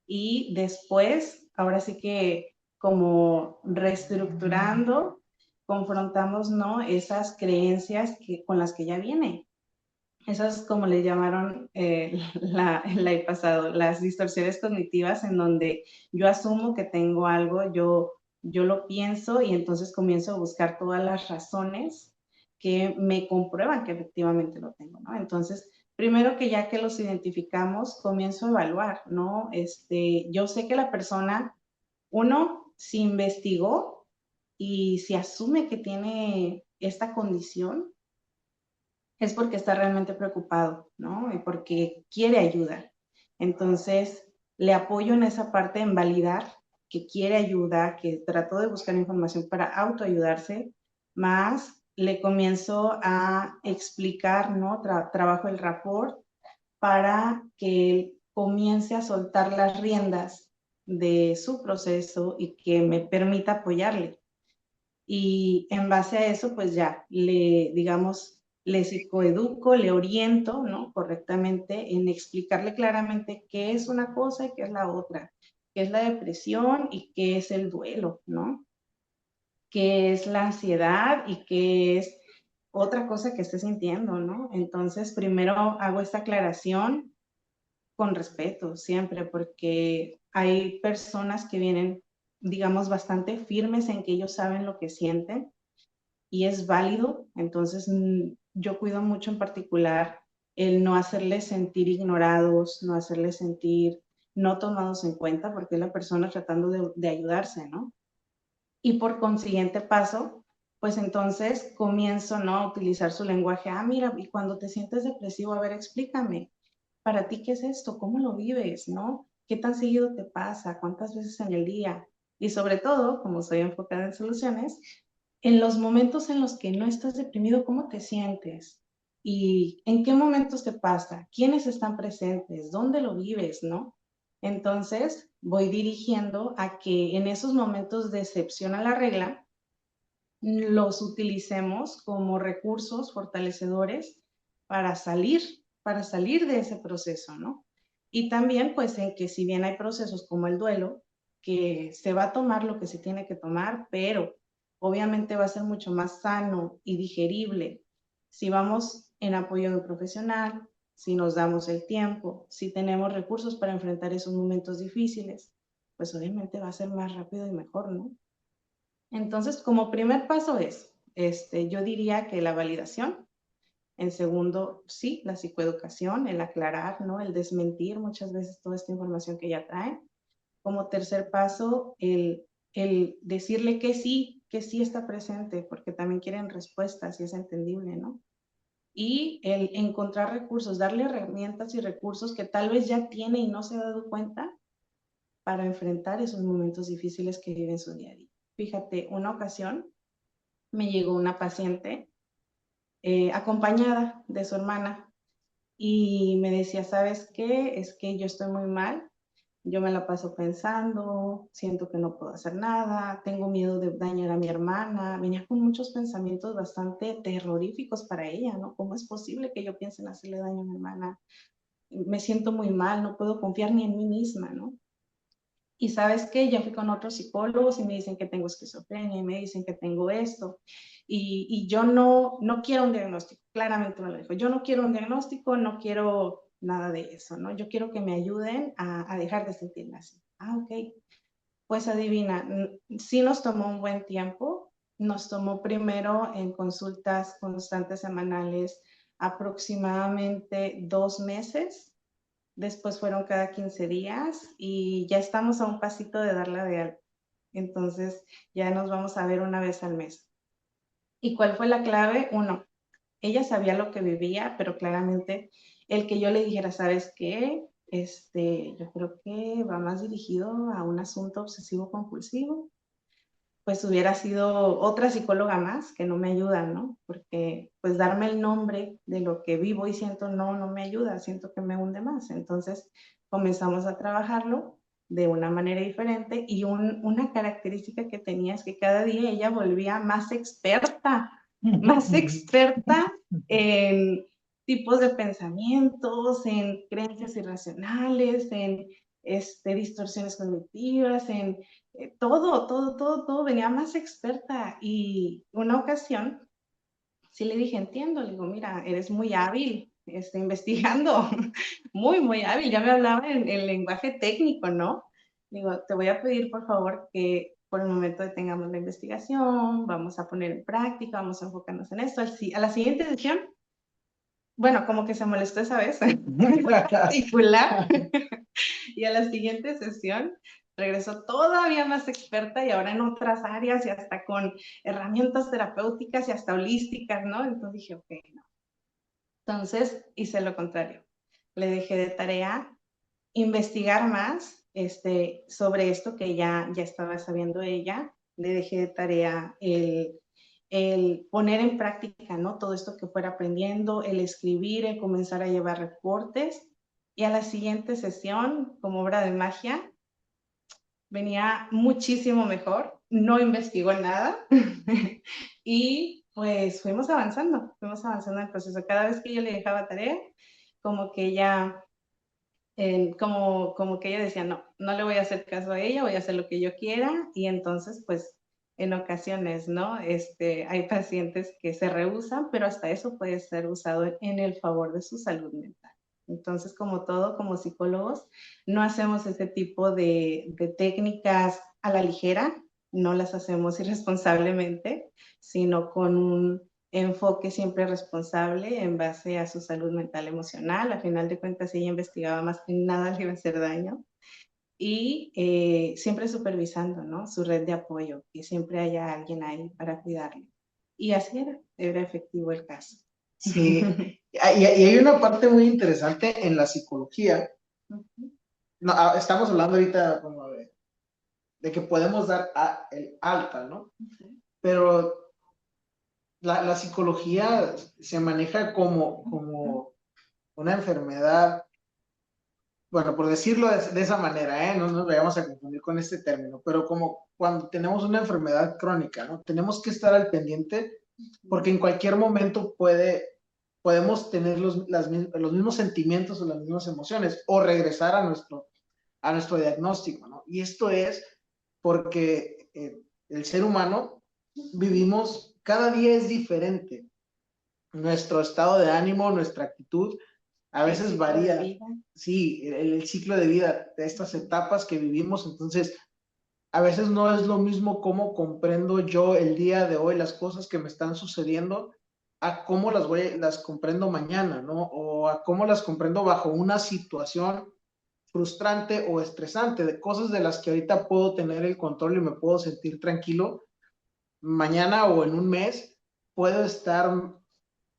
y después, ahora sí que como reestructurando, confrontamos, ¿no? Esas creencias con las que ya viene. Esas, como le llamaron el pasado, las distorsiones cognitivas en donde yo asumo que tengo algo, yo lo pienso y entonces comienzo a buscar todas las razones que me comprueban que efectivamente lo tengo, ¿no? Entonces, primero que ya que los identificamos, comienzo a evaluar, ¿no? Yo sé que la persona, uno, si investigó y si asume que tiene esta condición, es porque está realmente preocupado, ¿no? Y porque quiere ayuda. Entonces, le apoyo en esa parte, en validar que quiere ayuda, que trató de buscar información para autoayudarse, más le comienzo a explicar, ¿no? Trabajo el rapport para que él comience a soltar las riendas de su proceso y que me permita apoyarle. Y en base a eso, pues ya, digamos, le psicoeduco, le oriento, ¿no? Correctamente en explicarle claramente qué es una cosa y qué es la otra, qué es la depresión y qué es el duelo, ¿no? Qué es la ansiedad y qué es otra cosa que esté sintiendo, ¿no? Entonces, primero hago esta aclaración con respeto, siempre, porque hay personas que vienen, digamos, bastante firmes en que ellos saben lo que sienten y es válido. Entonces, yo cuido mucho en particular el no hacerles sentir ignorados, no hacerles sentir no tomados en cuenta, porque es la persona tratando de ayudarse, ¿no? Y por consiguiente paso, pues entonces comienzo, ¿no? A utilizar su lenguaje. Mira, y cuando te sientes depresivo, a ver, explícame, ¿para ti qué es esto? ¿Cómo lo vives, no? ¿Qué tan seguido te pasa? ¿Cuántas veces en el día? Y sobre todo, como soy enfocada en soluciones, en los momentos en los que no estás deprimido, ¿cómo te sientes? ¿Y en qué momentos te pasa? ¿Quiénes están presentes? ¿Dónde lo vives, no? Entonces, voy dirigiendo a que en esos momentos de excepción a la regla, los utilicemos como recursos fortalecedores para salir de ese proceso, ¿no? Y también, pues, en que si bien hay procesos como el duelo, que se va a tomar lo que se tiene que tomar, pero obviamente va a ser mucho más sano y digerible si vamos en apoyo de un profesional, si nos damos el tiempo, si tenemos recursos para enfrentar esos momentos difíciles, pues obviamente va a ser más rápido y mejor, ¿no? Entonces, como primer paso es, yo diría que la validación. En segundo, sí, la psicoeducación, el aclarar, ¿no? El desmentir muchas veces toda esta información que ya traen. Como tercer paso, el decirle que sí está presente, porque también quieren respuestas y es entendible, ¿no? Y el encontrar recursos, darle herramientas y recursos que tal vez ya tiene y no se ha dado cuenta para enfrentar esos momentos difíciles que vive en su día a día. Fíjate, una ocasión me llegó una paciente acompañada de su hermana y me decía, ¿sabes qué? Es que yo estoy muy mal, yo me la paso pensando, siento que no puedo hacer nada, tengo miedo de dañar a mi hermana. Venía con muchos pensamientos bastante terroríficos para ella, ¿no? ¿Cómo es posible que yo piense en hacerle daño a mi hermana? Me siento muy mal, no puedo confiar ni en mí misma, ¿no? Y sabes qué, ya fui con otros psicólogos y me dicen que tengo esquizofrenia y me dicen que tengo esto. Y yo no quiero un diagnóstico, claramente me lo dijo. Yo no quiero un diagnóstico, no quiero nada de eso, ¿no? Yo quiero que me ayuden a dejar de sentirme así. Ah, ok. Pues adivina, sí nos tomó un buen tiempo. Nos tomó primero en consultas constantes semanales aproximadamente 2 meses. Después fueron cada 15 días y ya estamos a un pasito de darla de alta. Entonces ya nos vamos a ver una vez al mes. ¿Y cuál fue la clave? Uno, ella sabía lo que vivía, pero claramente el que yo le dijera, ¿sabes qué? Yo creo que va más dirigido a un asunto obsesivo compulsivo, pues hubiera sido otra psicóloga más que no me ayuda, ¿no? Porque pues darme el nombre de lo que vivo y siento no me ayuda, siento que me hunde más. Entonces comenzamos a trabajarlo de una manera diferente y una característica que tenía es que cada día ella volvía más experta en tipos de pensamientos, en creencias irracionales, en distorsiones cognitivas, en todo venía más experta. Y una ocasión sí le dije, entiendo, le digo, mira, eres muy hábil, investigando, muy hábil, ya me hablaba en lenguaje técnico, ¿no? Digo, te voy a pedir por favor que por el momento detengamos la investigación, vamos a poner en práctica, vamos a enfocarnos en esto. A la siguiente sesión, bueno, como que se molestó esa vez, muy particular, y a la siguiente sesión regresó todavía más experta y ahora en otras áreas y hasta con herramientas terapéuticas y hasta holísticas, ¿no? Entonces dije, ok, no. Entonces hice lo contrario. Le dejé de tarea investigar más sobre esto que ya estaba sabiendo ella. Le dejé de tarea el poner en práctica, ¿no? Todo esto que fuera aprendiendo, el escribir, el comenzar a llevar reportes. Y a la siguiente sesión, como obra de magia, venía muchísimo mejor, no investigó nada y pues fuimos avanzando en el proceso. Cada vez que yo le dejaba tarea, como que ella, como que ella decía, no le voy a hacer caso a ella, voy a hacer lo que yo quiera. Y entonces pues en ocasiones, ¿no? Hay pacientes que se rehúsan, pero hasta eso puede ser usado en el favor de su salud mental. Entonces, como todo, como psicólogos, no hacemos ese tipo de técnicas a la ligera, no las hacemos irresponsablemente, sino con un enfoque siempre responsable en base a su salud mental emocional. A final de cuentas, ella investigaba más que nada le iba a hacer daño. Y siempre supervisando, ¿no? Su red de apoyo, que siempre haya alguien ahí para cuidarle. Y así era efectivo el caso. Sí, y hay una parte muy interesante en la psicología. No, estamos hablando ahorita como de que podemos dar el alta, ¿no? Pero la psicología se maneja como una enfermedad, bueno, por decirlo de esa manera, no nos vayamos a confundir con este término, pero como cuando tenemos una enfermedad crónica, ¿no? Tenemos que estar al pendiente porque en cualquier momento podemos tener los mismos sentimientos o las mismas emociones o regresar a nuestro diagnóstico, ¿no? Y esto es porque el ser humano cada día es diferente. Nuestro estado de ánimo, nuestra actitud a veces ciclo de varía, vida. sí, el ciclo de vida de estas etapas que vivimos, entonces a veces no es lo mismo cómo comprendo yo el día de hoy las cosas que me están sucediendo a cómo las comprendo mañana, ¿no? O a cómo las comprendo bajo una situación frustrante o estresante, de cosas de las que ahorita puedo tener el control y me puedo sentir tranquilo. Mañana o en un mes puedo estar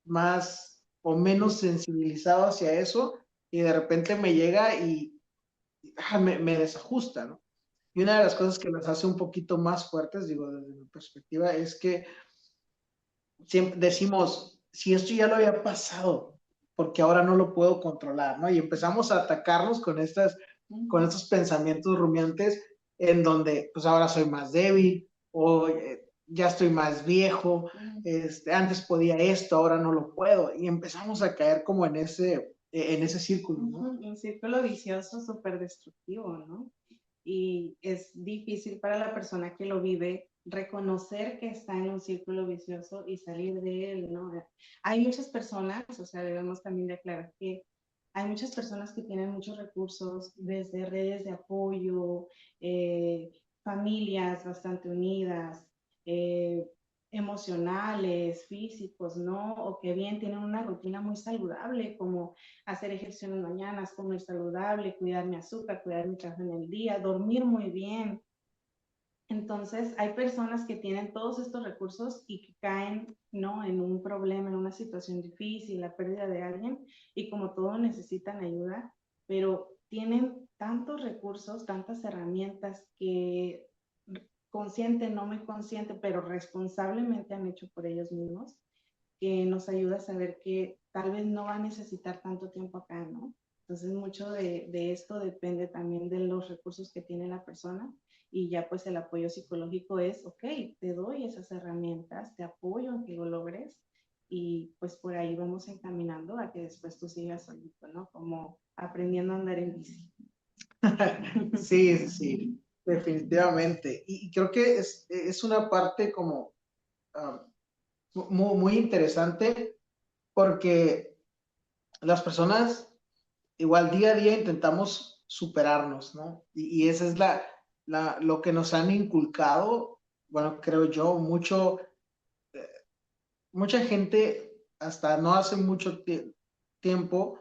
más o menos sensibilizado hacia eso y de repente me llega y me desajusta, ¿no? Y una de las cosas que las hace un poquito más fuertes, digo, desde mi perspectiva, es que siempre decimos, si esto ya lo había pasado, porque ahora no lo puedo controlar, ¿no? Y empezamos a atacarnos con estos pensamientos rumiantes en donde, pues ahora soy más débil, o ya estoy más viejo, antes podía esto, ahora no lo puedo, y empezamos a caer como en ese círculo, ¿no? Un círculo vicioso súper destructivo, ¿no? Y es difícil para la persona que lo vive reconocer que está en un círculo vicioso y salir de él, ¿no? Hay muchas personas, o sea, debemos también de aclarar que hay muchas personas que tienen muchos recursos, desde redes de apoyo, familias bastante unidas, emocionales, físicos, ¿no? O que bien tienen una rutina muy saludable, como hacer ejercicio en las mañanas, comer saludable, cuidar mi azúcar, cuidar mi café en el día, dormir muy bien. Entonces, hay personas que tienen todos estos recursos y que caen, ¿no? En un problema, en una situación difícil, la pérdida de alguien, y como todo necesitan ayuda, pero tienen tantos recursos, tantas herramientas que consciente, no muy consciente, pero responsablemente han hecho por ellos mismos, que nos ayuda a saber que tal vez no va a necesitar tanto tiempo acá, ¿no? Entonces, mucho de esto depende también de los recursos que tiene la persona, y ya pues el apoyo psicológico es, ok, te doy esas herramientas, te apoyo en que lo logres, y pues por ahí vamos encaminando a que después tú sigas solito, ¿no? Como aprendiendo a andar en bici. Sí, sí, definitivamente. Y creo que es una parte como muy, muy interesante porque las personas igual día a día intentamos superarnos, ¿no? Y esa es lo que nos han inculcado, bueno, creo yo, mucha gente hasta no hace mucho tiempo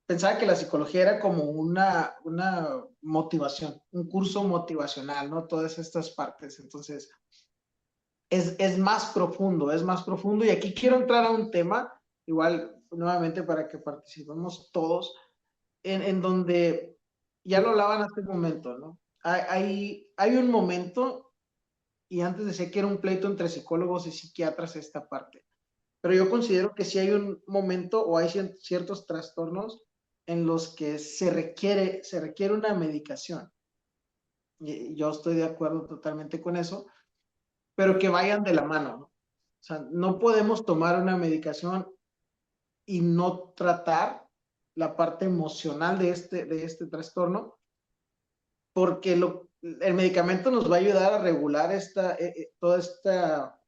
pensaba que la psicología era como una motivación, un curso motivacional, ¿no? Todas estas partes. Entonces, es más profundo. Y aquí quiero entrar a un tema, igual, nuevamente para que participemos todos, en donde ya lo hablaban hace un momento, ¿no? Hay un momento, y antes decía que era un pleito entre psicólogos y psiquiatras esta parte, pero yo considero que sí hay un momento o hay ciertos trastornos en los que se requiere una medicación. Y yo estoy de acuerdo totalmente con eso, pero que vayan de la mano, ¿no? O sea, no podemos tomar una medicación y no tratar la parte emocional de este trastorno, porque el medicamento nos va a ayudar a regular toda esta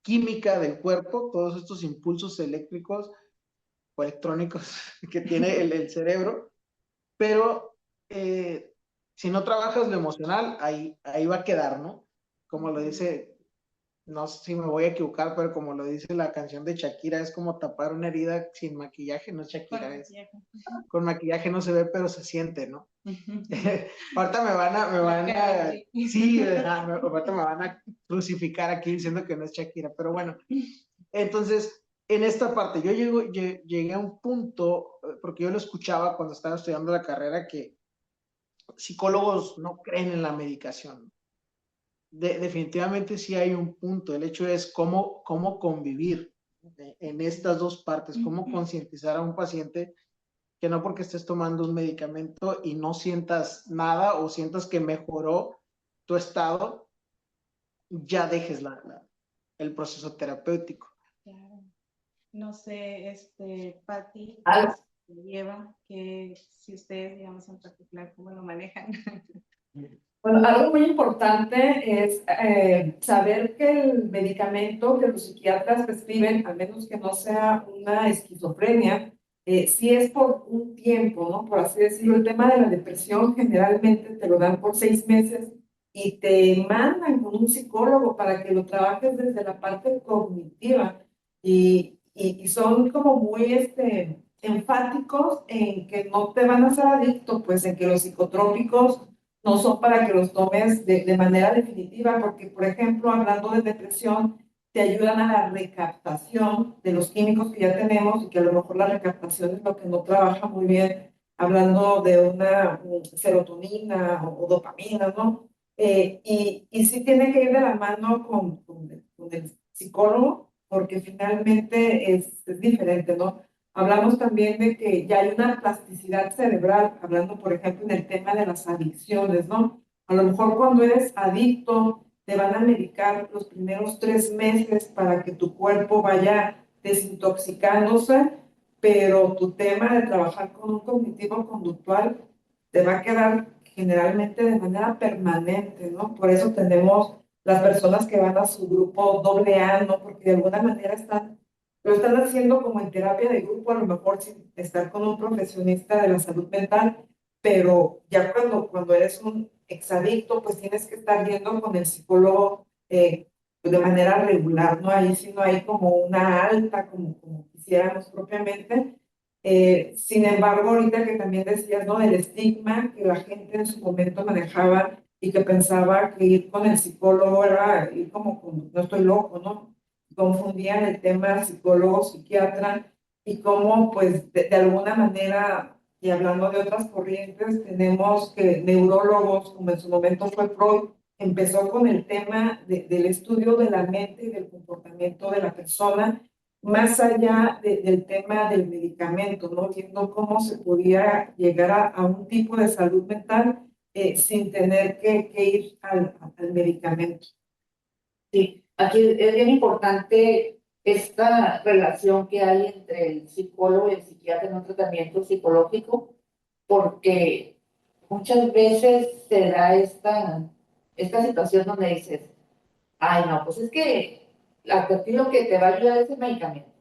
química del cuerpo, todos estos impulsos eléctricos o electrónicos que tiene el cerebro, pero si no trabajas lo emocional, ahí va a quedar, ¿no? Como lo dice, no sé si me voy a equivocar, pero como lo dice la canción de Shakira, es como tapar una herida sin maquillaje, no Shakira, con maquillaje no se ve, pero se siente, ¿no? Ahorita sí, ahorita me van a crucificar aquí diciendo que no es Shakira, pero bueno, entonces, en esta parte, yo llegué a un punto, porque yo lo escuchaba cuando estaba estudiando la carrera, que psicólogos no creen en la medicación. Definitivamente sí hay un punto. El hecho es cómo convivir en estas dos partes, cómo concientizar a un paciente que no porque estés tomando un medicamento y no sientas nada o sientas que mejoró tu estado, ya dejes el proceso terapéutico. Claro. No sé, Pati, lleva que si ustedes, digamos, en particular, ¿cómo lo manejan? Bueno, algo muy importante es saber que el medicamento que los psiquiatras prescriben, al menos que no sea una esquizofrenia, sí es por un tiempo, ¿no? Por así decirlo, el tema de la depresión generalmente te lo dan por 6 meses y te mandan con un psicólogo para que lo trabajes desde la parte cognitiva y son como muy enfáticos en que no te van a hacer adicto, pues en que los psicotrópicos no son para que los tomes de manera definitiva, porque por ejemplo, hablando de depresión, te ayudan a la recaptación de los químicos que ya tenemos y que a lo mejor la recaptación es lo que no trabaja muy bien, hablando de una serotonina o dopamina, ¿no? Y sí tiene que ir de la mano con el psicólogo, porque finalmente es diferente, ¿no? Hablamos también de que ya hay una plasticidad cerebral, hablando, por ejemplo, en el tema de las adicciones, ¿no? A lo mejor cuando eres adicto, te van a medicar los primeros 3 meses para que tu cuerpo vaya desintoxicándose, pero tu tema de trabajar con un cognitivo conductual te va a quedar generalmente de manera permanente, ¿no? Por eso tenemos las personas que van a su grupo AA, ¿no? Porque de alguna manera lo están haciendo como en terapia de grupo, a lo mejor sin estar con un profesionista de la salud mental, pero ya cuando eres un exadicto, pues tienes que estar yendo con el psicólogo de manera regular, ¿no? Ahí sí no hay como una alta, como quisiéramos propiamente. Sin embargo, ahorita que también decías, ¿no? Del estigma que la gente en su momento manejaba y que pensaba que ir con el psicólogo era ir no estoy loco, ¿no? Confundían el tema psicólogo, psiquiatra y cómo, pues, de alguna manera, y hablando de otras corrientes, tenemos que neurólogos, como en su momento fue Freud, empezó con el tema del estudio de la mente y del comportamiento de la persona más allá del tema del medicamento, ¿no? Viendo cómo se podía llegar a un tipo de salud mental sin tener que ir al medicamento. Sí, aquí es bien importante esta relación que hay entre el psicólogo y el psiquiatra en un tratamiento psicológico, porque muchas veces se da esta situación donde dices, ay, no, pues es que a ti lo que te va a ayudar es el medicamento.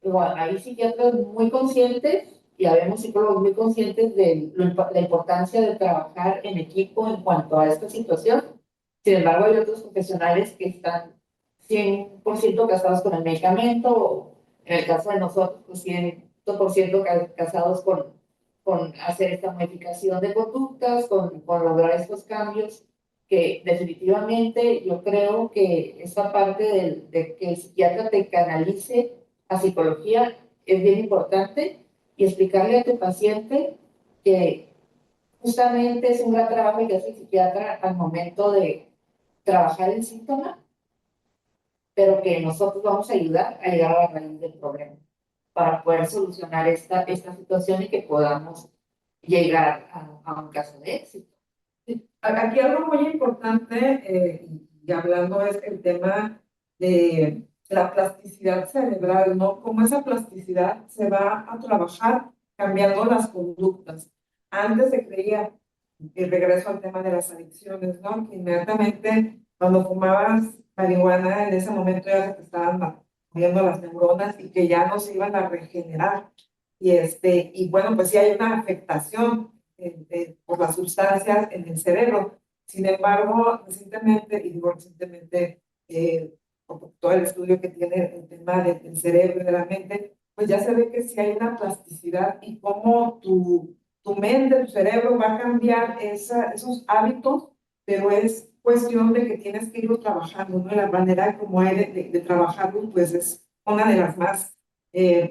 Igual, hay psiquiatras muy conscientes y habemos psicólogos muy conscientes de la importancia de trabajar en equipo en cuanto a esta situación. Sin embargo, hay otros profesionales que están 100% casados con el medicamento, o en el caso de nosotros, pues 100% casados con hacer esta modificación de conductas, con lograr estos cambios, que definitivamente yo creo que esta parte de que el psiquiatra te canalice a psicología es bien importante, y explicarle a tu paciente que justamente es un gran trabajo que hace el psiquiatra al momento de trabajar el síntoma, pero que nosotros vamos a ayudar a llegar a la raíz del problema para poder solucionar esta situación y que podamos llegar a un caso de éxito. Aquí algo muy importante, y hablando es el tema de la plasticidad cerebral, ¿no? Cómo esa plasticidad se va a trabajar cambiando las conductas. Antes se creía, y regreso al tema de las adicciones, ¿no? Que inmediatamente cuando fumabas marihuana, en ese momento ya se te estaban muriendo las neuronas y que ya no se iban a regenerar. Y bueno, pues sí hay una afectación por las sustancias en el cerebro. Sin embargo, recientemente, y digo recientemente, por todo el estudio que tiene el tema del cerebro y de la mente, pues ya se ve que sí hay una plasticidad y cómo tu mente, tu cerebro va a cambiar esos hábitos, pero es cuestión de que tienes que irlo trabajando, ¿no? Y la manera como hay de trabajarlo, pues es una de las más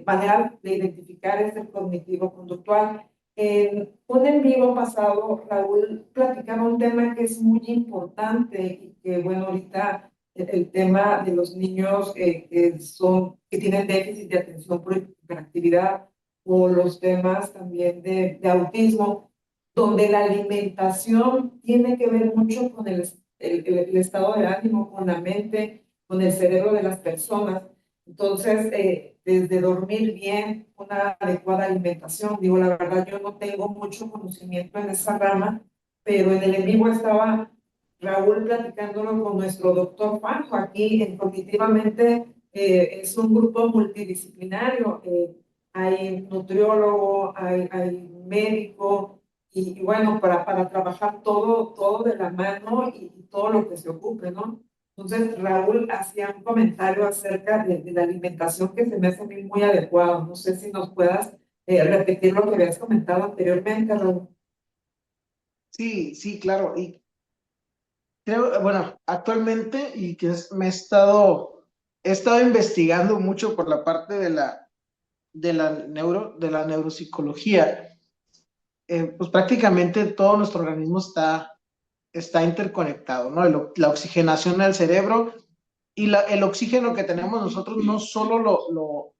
maneras de identificar es el cognitivo conductual. En un en vivo pasado, Raúl platicaba un tema que es muy importante y que, bueno, ahorita el tema de los niños que tienen déficit de atención por hiperactividad o los temas también de autismo, donde la alimentación tiene que ver mucho con el estado de ánimo, con la mente, con el cerebro de las personas. Entonces, desde dormir bien, una adecuada alimentación, digo, la verdad, yo no tengo mucho conocimiento en esa rama, pero en el en vivo estaba Raúl platicándolo con nuestro doctor Juanjo. Aquí en Cognitivamente es un grupo multidisciplinario. hay nutriólogo, hay médico, y bueno, para trabajar todo de la mano y todo lo que se ocupe, ¿no? Entonces, Raúl hacía un comentario acerca de la alimentación que se me hace a mí muy adecuado. No sé si nos puedas repetir lo que habías comentado anteriormente, Raúl. Sí, sí, claro. Y creo, bueno, actualmente, y que he estado investigando mucho por la parte de la neuropsicología. Pues prácticamente todo nuestro organismo está interconectado, ¿no? La oxigenación del cerebro y el oxígeno que tenemos nosotros no solo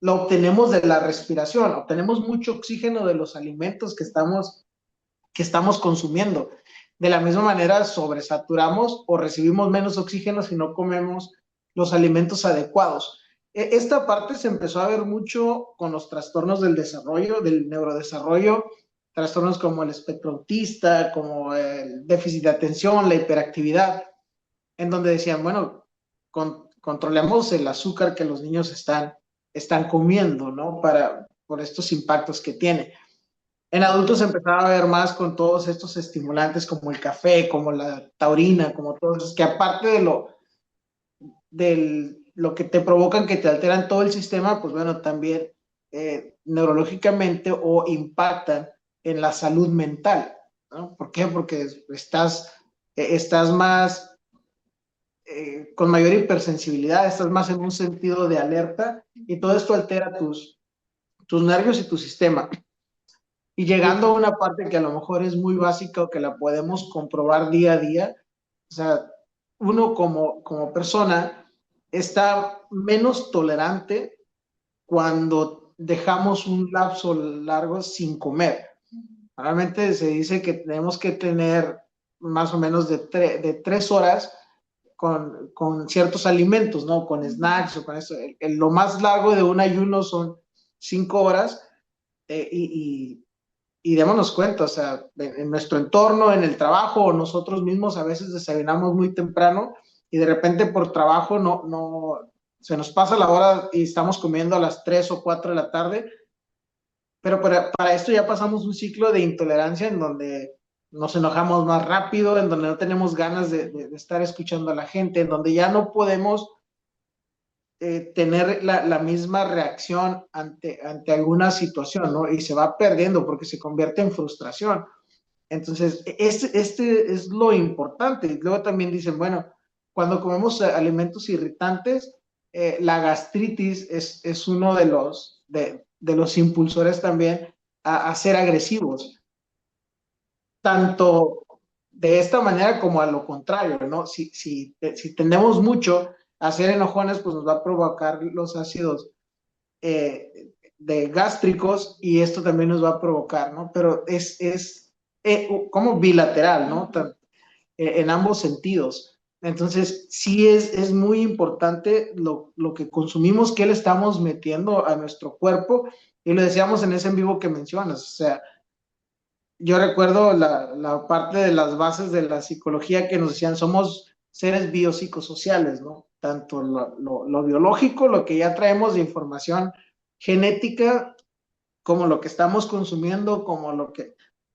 lo obtenemos de la respiración, obtenemos mucho oxígeno de los alimentos que estamos consumiendo. De la misma manera, sobresaturamos o recibimos menos oxígeno si no comemos los alimentos adecuados. Esta parte se empezó a ver mucho con los trastornos del desarrollo, del neurodesarrollo, trastornos como el espectro autista, como el déficit de atención, la hiperactividad, en donde decían, bueno, controlemos el azúcar que los niños están comiendo, ¿no? Por estos impactos que tiene. En adultos se empezaba a ver más con todos estos estimulantes como el café, como la taurina, como todos esos, que aparte de lo que te provocan, que te alteran todo el sistema, pues bueno, también neurológicamente o impactan en la salud mental, ¿no? ¿Por qué? Porque estás más, con mayor hipersensibilidad, estás más en un sentido de alerta y todo esto altera tus nervios y tu sistema. Y llegando a una parte que a lo mejor es muy básica o que la podemos comprobar día a día, o sea, uno como persona está menos tolerante cuando dejamos un lapso largo sin comer. Realmente se dice que tenemos que tener más o menos de 3 horas con ciertos alimentos, ¿no? Con snacks o con eso. Lo más largo de un ayuno son 5 horas, y démonos cuenta, o sea, en nuestro entorno, en el trabajo, o nosotros mismos a veces desayunamos muy temprano y de repente por trabajo se nos pasa la hora y estamos comiendo a las 3 o 4 de la tarde, pero para esto ya pasamos un ciclo de intolerancia en donde nos enojamos más rápido, en donde no tenemos ganas de estar escuchando a la gente, en donde ya no podemos tener la misma reacción ante alguna situación, ¿no? Y se va perdiendo porque se convierte en frustración. Entonces, este es lo importante. Y luego también dicen, bueno, cuando comemos alimentos irritantes, la gastritis es uno de los impulsores también a ser agresivos, tanto de esta manera como a lo contrario, ¿no? Si tendemos mucho a ser enojones, pues nos va a provocar los ácidos de gástricos y esto también nos va a provocar, ¿no? Pero es como bilateral, ¿no? En ambos sentidos. Entonces, sí es muy importante lo que consumimos, qué le estamos metiendo a nuestro cuerpo, y lo decíamos en ese en vivo que mencionas, o sea, yo recuerdo la parte de las bases de la psicología que nos decían, somos seres biopsicosociales, ¿no? Tanto lo biológico, lo que ya traemos de información genética, como lo que estamos consumiendo, como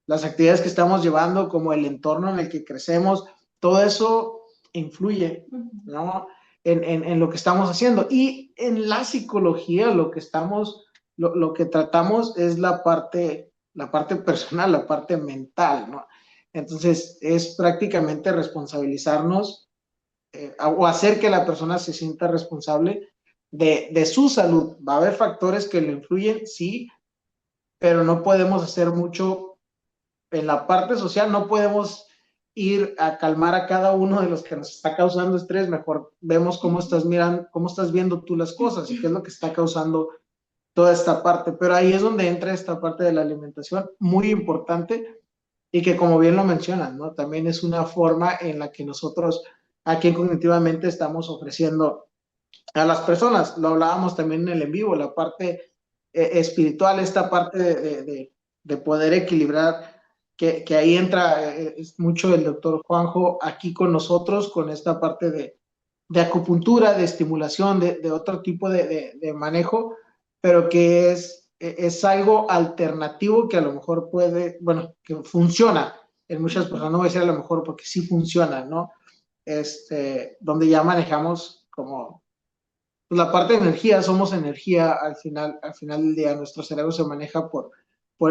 las actividades que estamos llevando, como el entorno en el que crecemos, todo eso influye, ¿no? En lo que estamos haciendo. Y en la psicología lo que tratamos es la parte personal, la parte mental, ¿no? Entonces es prácticamente responsabilizarnos, o hacer que la persona se sienta responsable de su salud. Va a haber factores que le influyen, sí, pero no podemos hacer mucho en la parte social, no podemos ir a calmar a cada uno de los que nos está causando estrés, mejor vemos cómo estás mirando, cómo estás viendo tú las cosas y qué es lo que está causando toda esta parte, pero ahí es donde entra esta parte de la alimentación, muy importante, y que como bien lo mencionan, ¿no? También es una forma en la que nosotros aquí Cognitivamente estamos ofreciendo a las personas. Lo hablábamos también en el en vivo, la parte espiritual, esta parte de poder equilibrar, que ahí entra es mucho el doctor Juanjo aquí con nosotros, con esta parte de acupuntura, de estimulación, de otro tipo de manejo, pero que es algo alternativo que a lo mejor puede, bueno, que funciona en muchas personas, no voy a decir a lo mejor porque sí funciona, ¿no? Donde ya manejamos como pues, la parte de energía, somos energía al final del día, nuestro cerebro se maneja por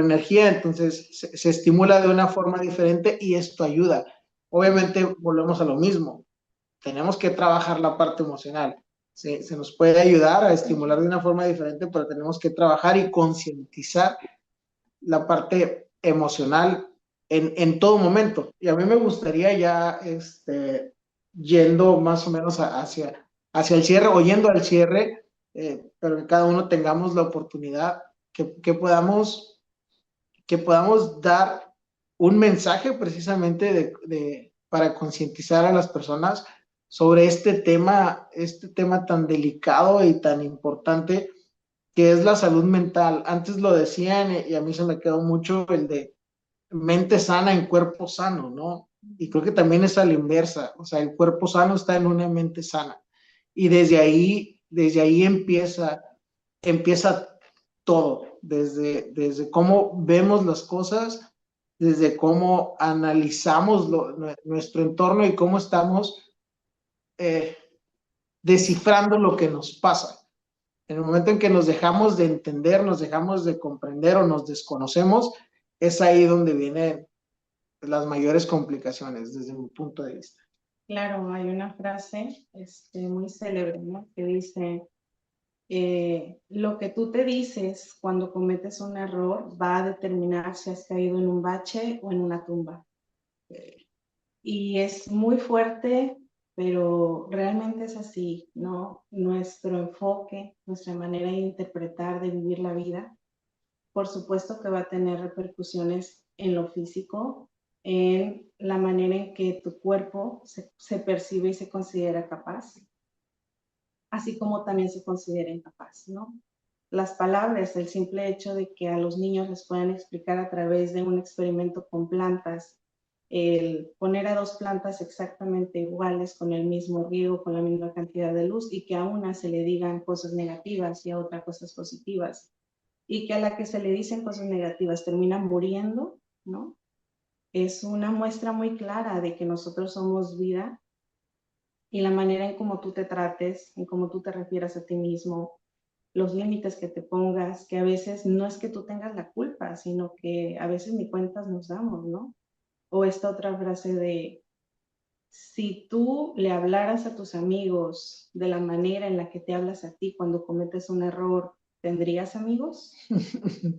energía, entonces se estimula de una forma diferente y esto ayuda. Obviamente volvemos a lo mismo, tenemos que trabajar la parte emocional. Se nos puede ayudar a estimular de una forma diferente, pero tenemos que trabajar y concientizar la parte emocional en todo momento. Y a mí me gustaría ya, yendo más o menos hacia el cierre o yendo al cierre, pero que cada uno tengamos la oportunidad que podamos dar un mensaje precisamente para concientizar a las personas sobre este tema tan delicado y tan importante que es la salud mental. Antes lo decían y a mí se me quedó mucho el de mente sana en cuerpo sano, ¿no? Y creo que también es a la inversa, o sea, el cuerpo sano está en una mente sana. Y desde ahí empieza todo, desde cómo vemos las cosas, desde cómo analizamos nuestro entorno y cómo estamos eh, descifrando lo que nos pasa. En el momento en que nos dejamos de entender, nos dejamos de comprender o nos desconocemos, es ahí donde vienen las mayores complicaciones desde mi punto de vista. Claro, hay una frase muy célebre, ¿no? Que dice, lo que tú te dices cuando cometes un error va a determinar si has caído en un bache o en una tumba. Y es muy fuerte, pero realmente es así, ¿no? Nuestro enfoque, nuestra manera de interpretar, de vivir la vida, por supuesto que va a tener repercusiones en lo físico, en la manera en que tu cuerpo se percibe y se considera capaz, así como también se considera incapaz, ¿no? Las palabras, el simple hecho de que a los niños les puedan explicar a través de un experimento con plantas, el poner a dos plantas exactamente iguales, con el mismo riego, con la misma cantidad de luz, y que a una se le digan cosas negativas y a otra cosas positivas, y que a la que se le dicen cosas negativas termina muriendo, ¿no? Es una muestra muy clara de que nosotros somos vida, y la manera en cómo tú te trates, en cómo tú te refieras a ti mismo, los límites que te pongas, que a veces no es que tú tengas la culpa, sino que a veces ni cuentas nos damos, ¿no? O esta otra frase de, si tú le hablaras a tus amigos de la manera en la que te hablas a ti cuando cometes un error, ¿tendrías amigos?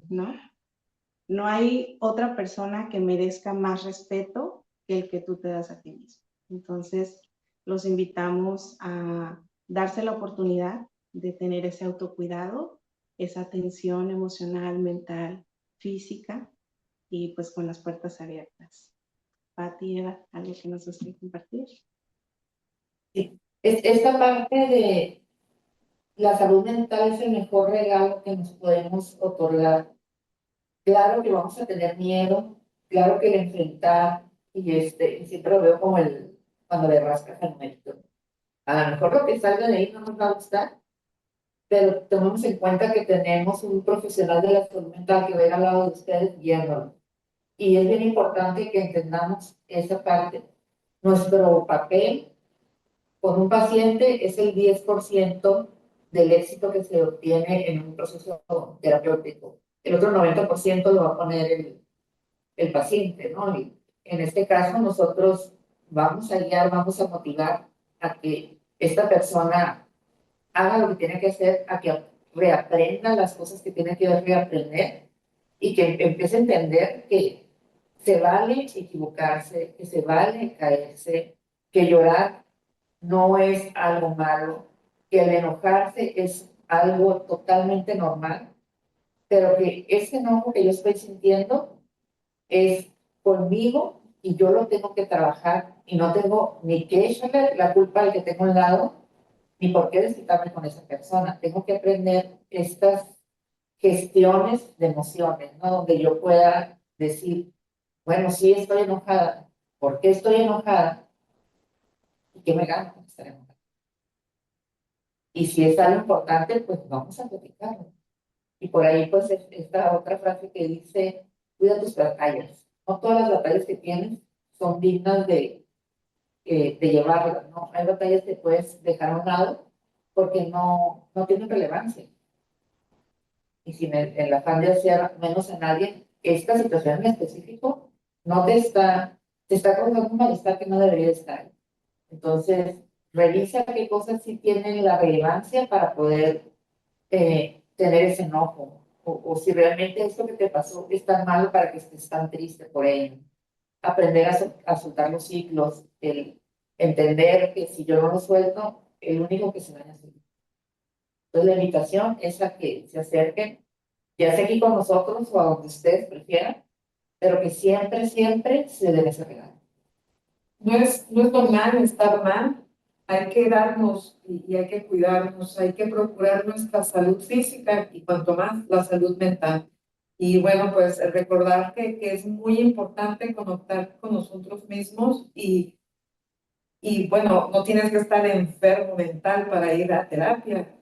¿No? No hay otra persona que merezca más respeto que el que tú te das a ti mismo. Entonces, los invitamos a darse la oportunidad de tener ese autocuidado, esa atención emocional, mental, física, y pues con las puertas abiertas. Pati, Eva, ¿algo que nos gustaría compartir? Sí. Esta parte de la salud mental es el mejor regalo que nos podemos otorgar. Claro que vamos a tener miedo, claro que el enfrentar, y siempre lo veo como cuando le rascas al numerito. A lo mejor lo que salga de ahí no nos va a gustar, pero tomemos en cuenta que tenemos un profesional de la salud mental que va a ir al lado de ustedes guiándolo. Y es bien importante que entendamos esa parte. Nuestro papel con un paciente es el 10% del éxito que se obtiene en un proceso terapéutico. El otro 90% lo va a poner el paciente, ¿no? Y en este caso nosotros vamos a guiar, vamos a motivar a que esta persona haga lo que tiene que hacer, a que reaprenda las cosas que tiene que reaprender y que empiece a entender que se vale equivocarse, que se vale caerse, que llorar no es algo malo, que el enojarse es algo totalmente normal, pero que ese enojo que yo estoy sintiendo es conmigo y yo lo tengo que trabajar y no tengo ni que echarle la culpa al que tengo al lado, ni por qué desquitarme con esa persona. Tengo que aprender estas gestiones de emociones, ¿no? Donde yo pueda decir, bueno, sí estoy enojada, ¿por qué estoy enojada? ¿Y qué me gano con estar enojada? Y si es algo importante, pues vamos a platicarlo. Y por ahí, pues, esta otra frase que dice, cuida tus batallas. No todas las batallas que tienes son dignas de llevarlas, ¿no? Hay batallas que puedes dejar a un lado porque no tienen relevancia. Y sin el afán de hacer menos a nadie, esta situación en específico no te está causando un malestar que no debería estar. Entonces, revisa qué cosas sí tienen la relevancia para poder tener ese enojo. O si realmente esto que te pasó es tan malo para que estés tan triste por ello. Aprender a soltar los ciclos, el entender que si yo no lo suelto, el único que se daña es yo. Entonces, la invitación es a que se acerquen, ya sea aquí con nosotros o a donde ustedes prefieran, pero que siempre, siempre se debe arreglar. No es normal estar mal, hay que darnos y hay que cuidarnos, hay que procurar nuestra salud física y cuanto más la salud mental. Y bueno, pues recordar que es muy importante conectar con nosotros mismos y bueno, no tienes que estar enfermo mental para ir a terapia.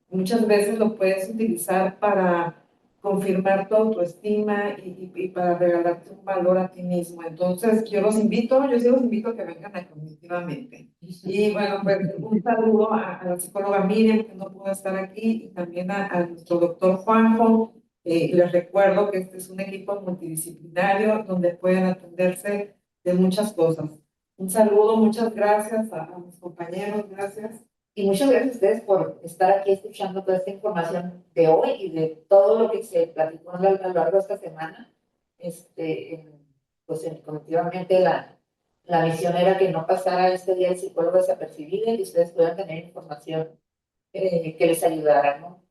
Muchas veces lo puedes utilizar para confirmar tu autoestima y para regalarte un valor a ti mismo. Entonces, yo sí los invito a que vengan a Cognitivamente. Y bueno, pues un saludo a la psicóloga Miriam, que no pudo estar aquí, y también a nuestro doctor Juanjo. Les recuerdo que este es un equipo multidisciplinario donde pueden atenderse de muchas cosas. Un saludo, muchas gracias a mis compañeros, gracias. Y muchas gracias a ustedes por estar aquí escuchando toda esta información de hoy y de todo lo que se platicó a lo largo de esta semana. Pues definitivamente la misión era que no pasara este día del psicólogo desapercibido y que ustedes puedan tener información que les ayudara, ¿no?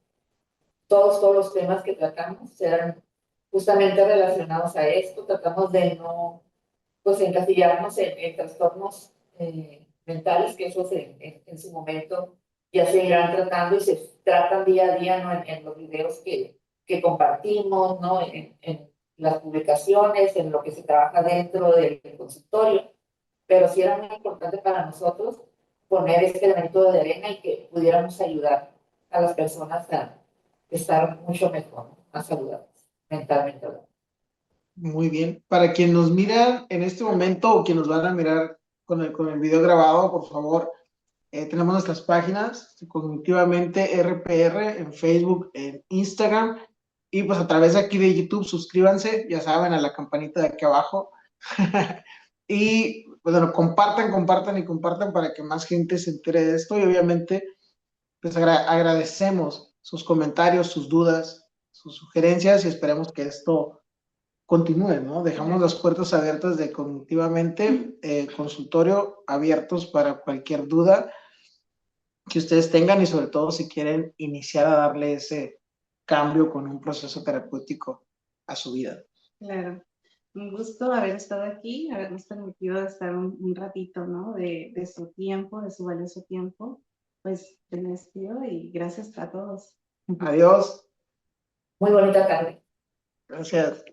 Todos los temas que tratamos eran justamente relacionados a esto. Tratamos de no, pues, encasillarnos en trastornos mentales, que esos en su momento ya se irán tratando y se tratan día a día, ¿no? En los videos que compartimos, ¿no? En las publicaciones, en lo que se trabaja dentro del consultorio, pero sí era muy importante para nosotros poner este elemento de arena y que pudiéramos ayudar a las personas a estar mucho mejor, más saludables, mentalmente hablando. Muy bien. Para quien nos mira en este momento o quien nos van a mirar con el video grabado, por favor, tenemos nuestras páginas, Cognitivamente RPR, en Facebook, en Instagram, y pues a través de aquí de YouTube, suscríbanse, ya saben, a la campanita de aquí abajo. Y pues, bueno, compartan, compartan y compartan para que más gente se entere de esto. Y obviamente, pues agradecemos sus comentarios, sus dudas, sus sugerencias y esperemos que esto continúe, ¿no? Dejamos las puertas abiertas de Cognitivamente, consultorio abiertos para cualquier duda que ustedes tengan y sobre todo si quieren iniciar a darle ese cambio con un proceso terapéutico a su vida. Claro. Un gusto haber estado aquí, habernos permitido estar un ratito, ¿no? De su tiempo, de su valioso tiempo. Pues me despido y gracias a todos. Adiós. Muy bonita tarde. Gracias.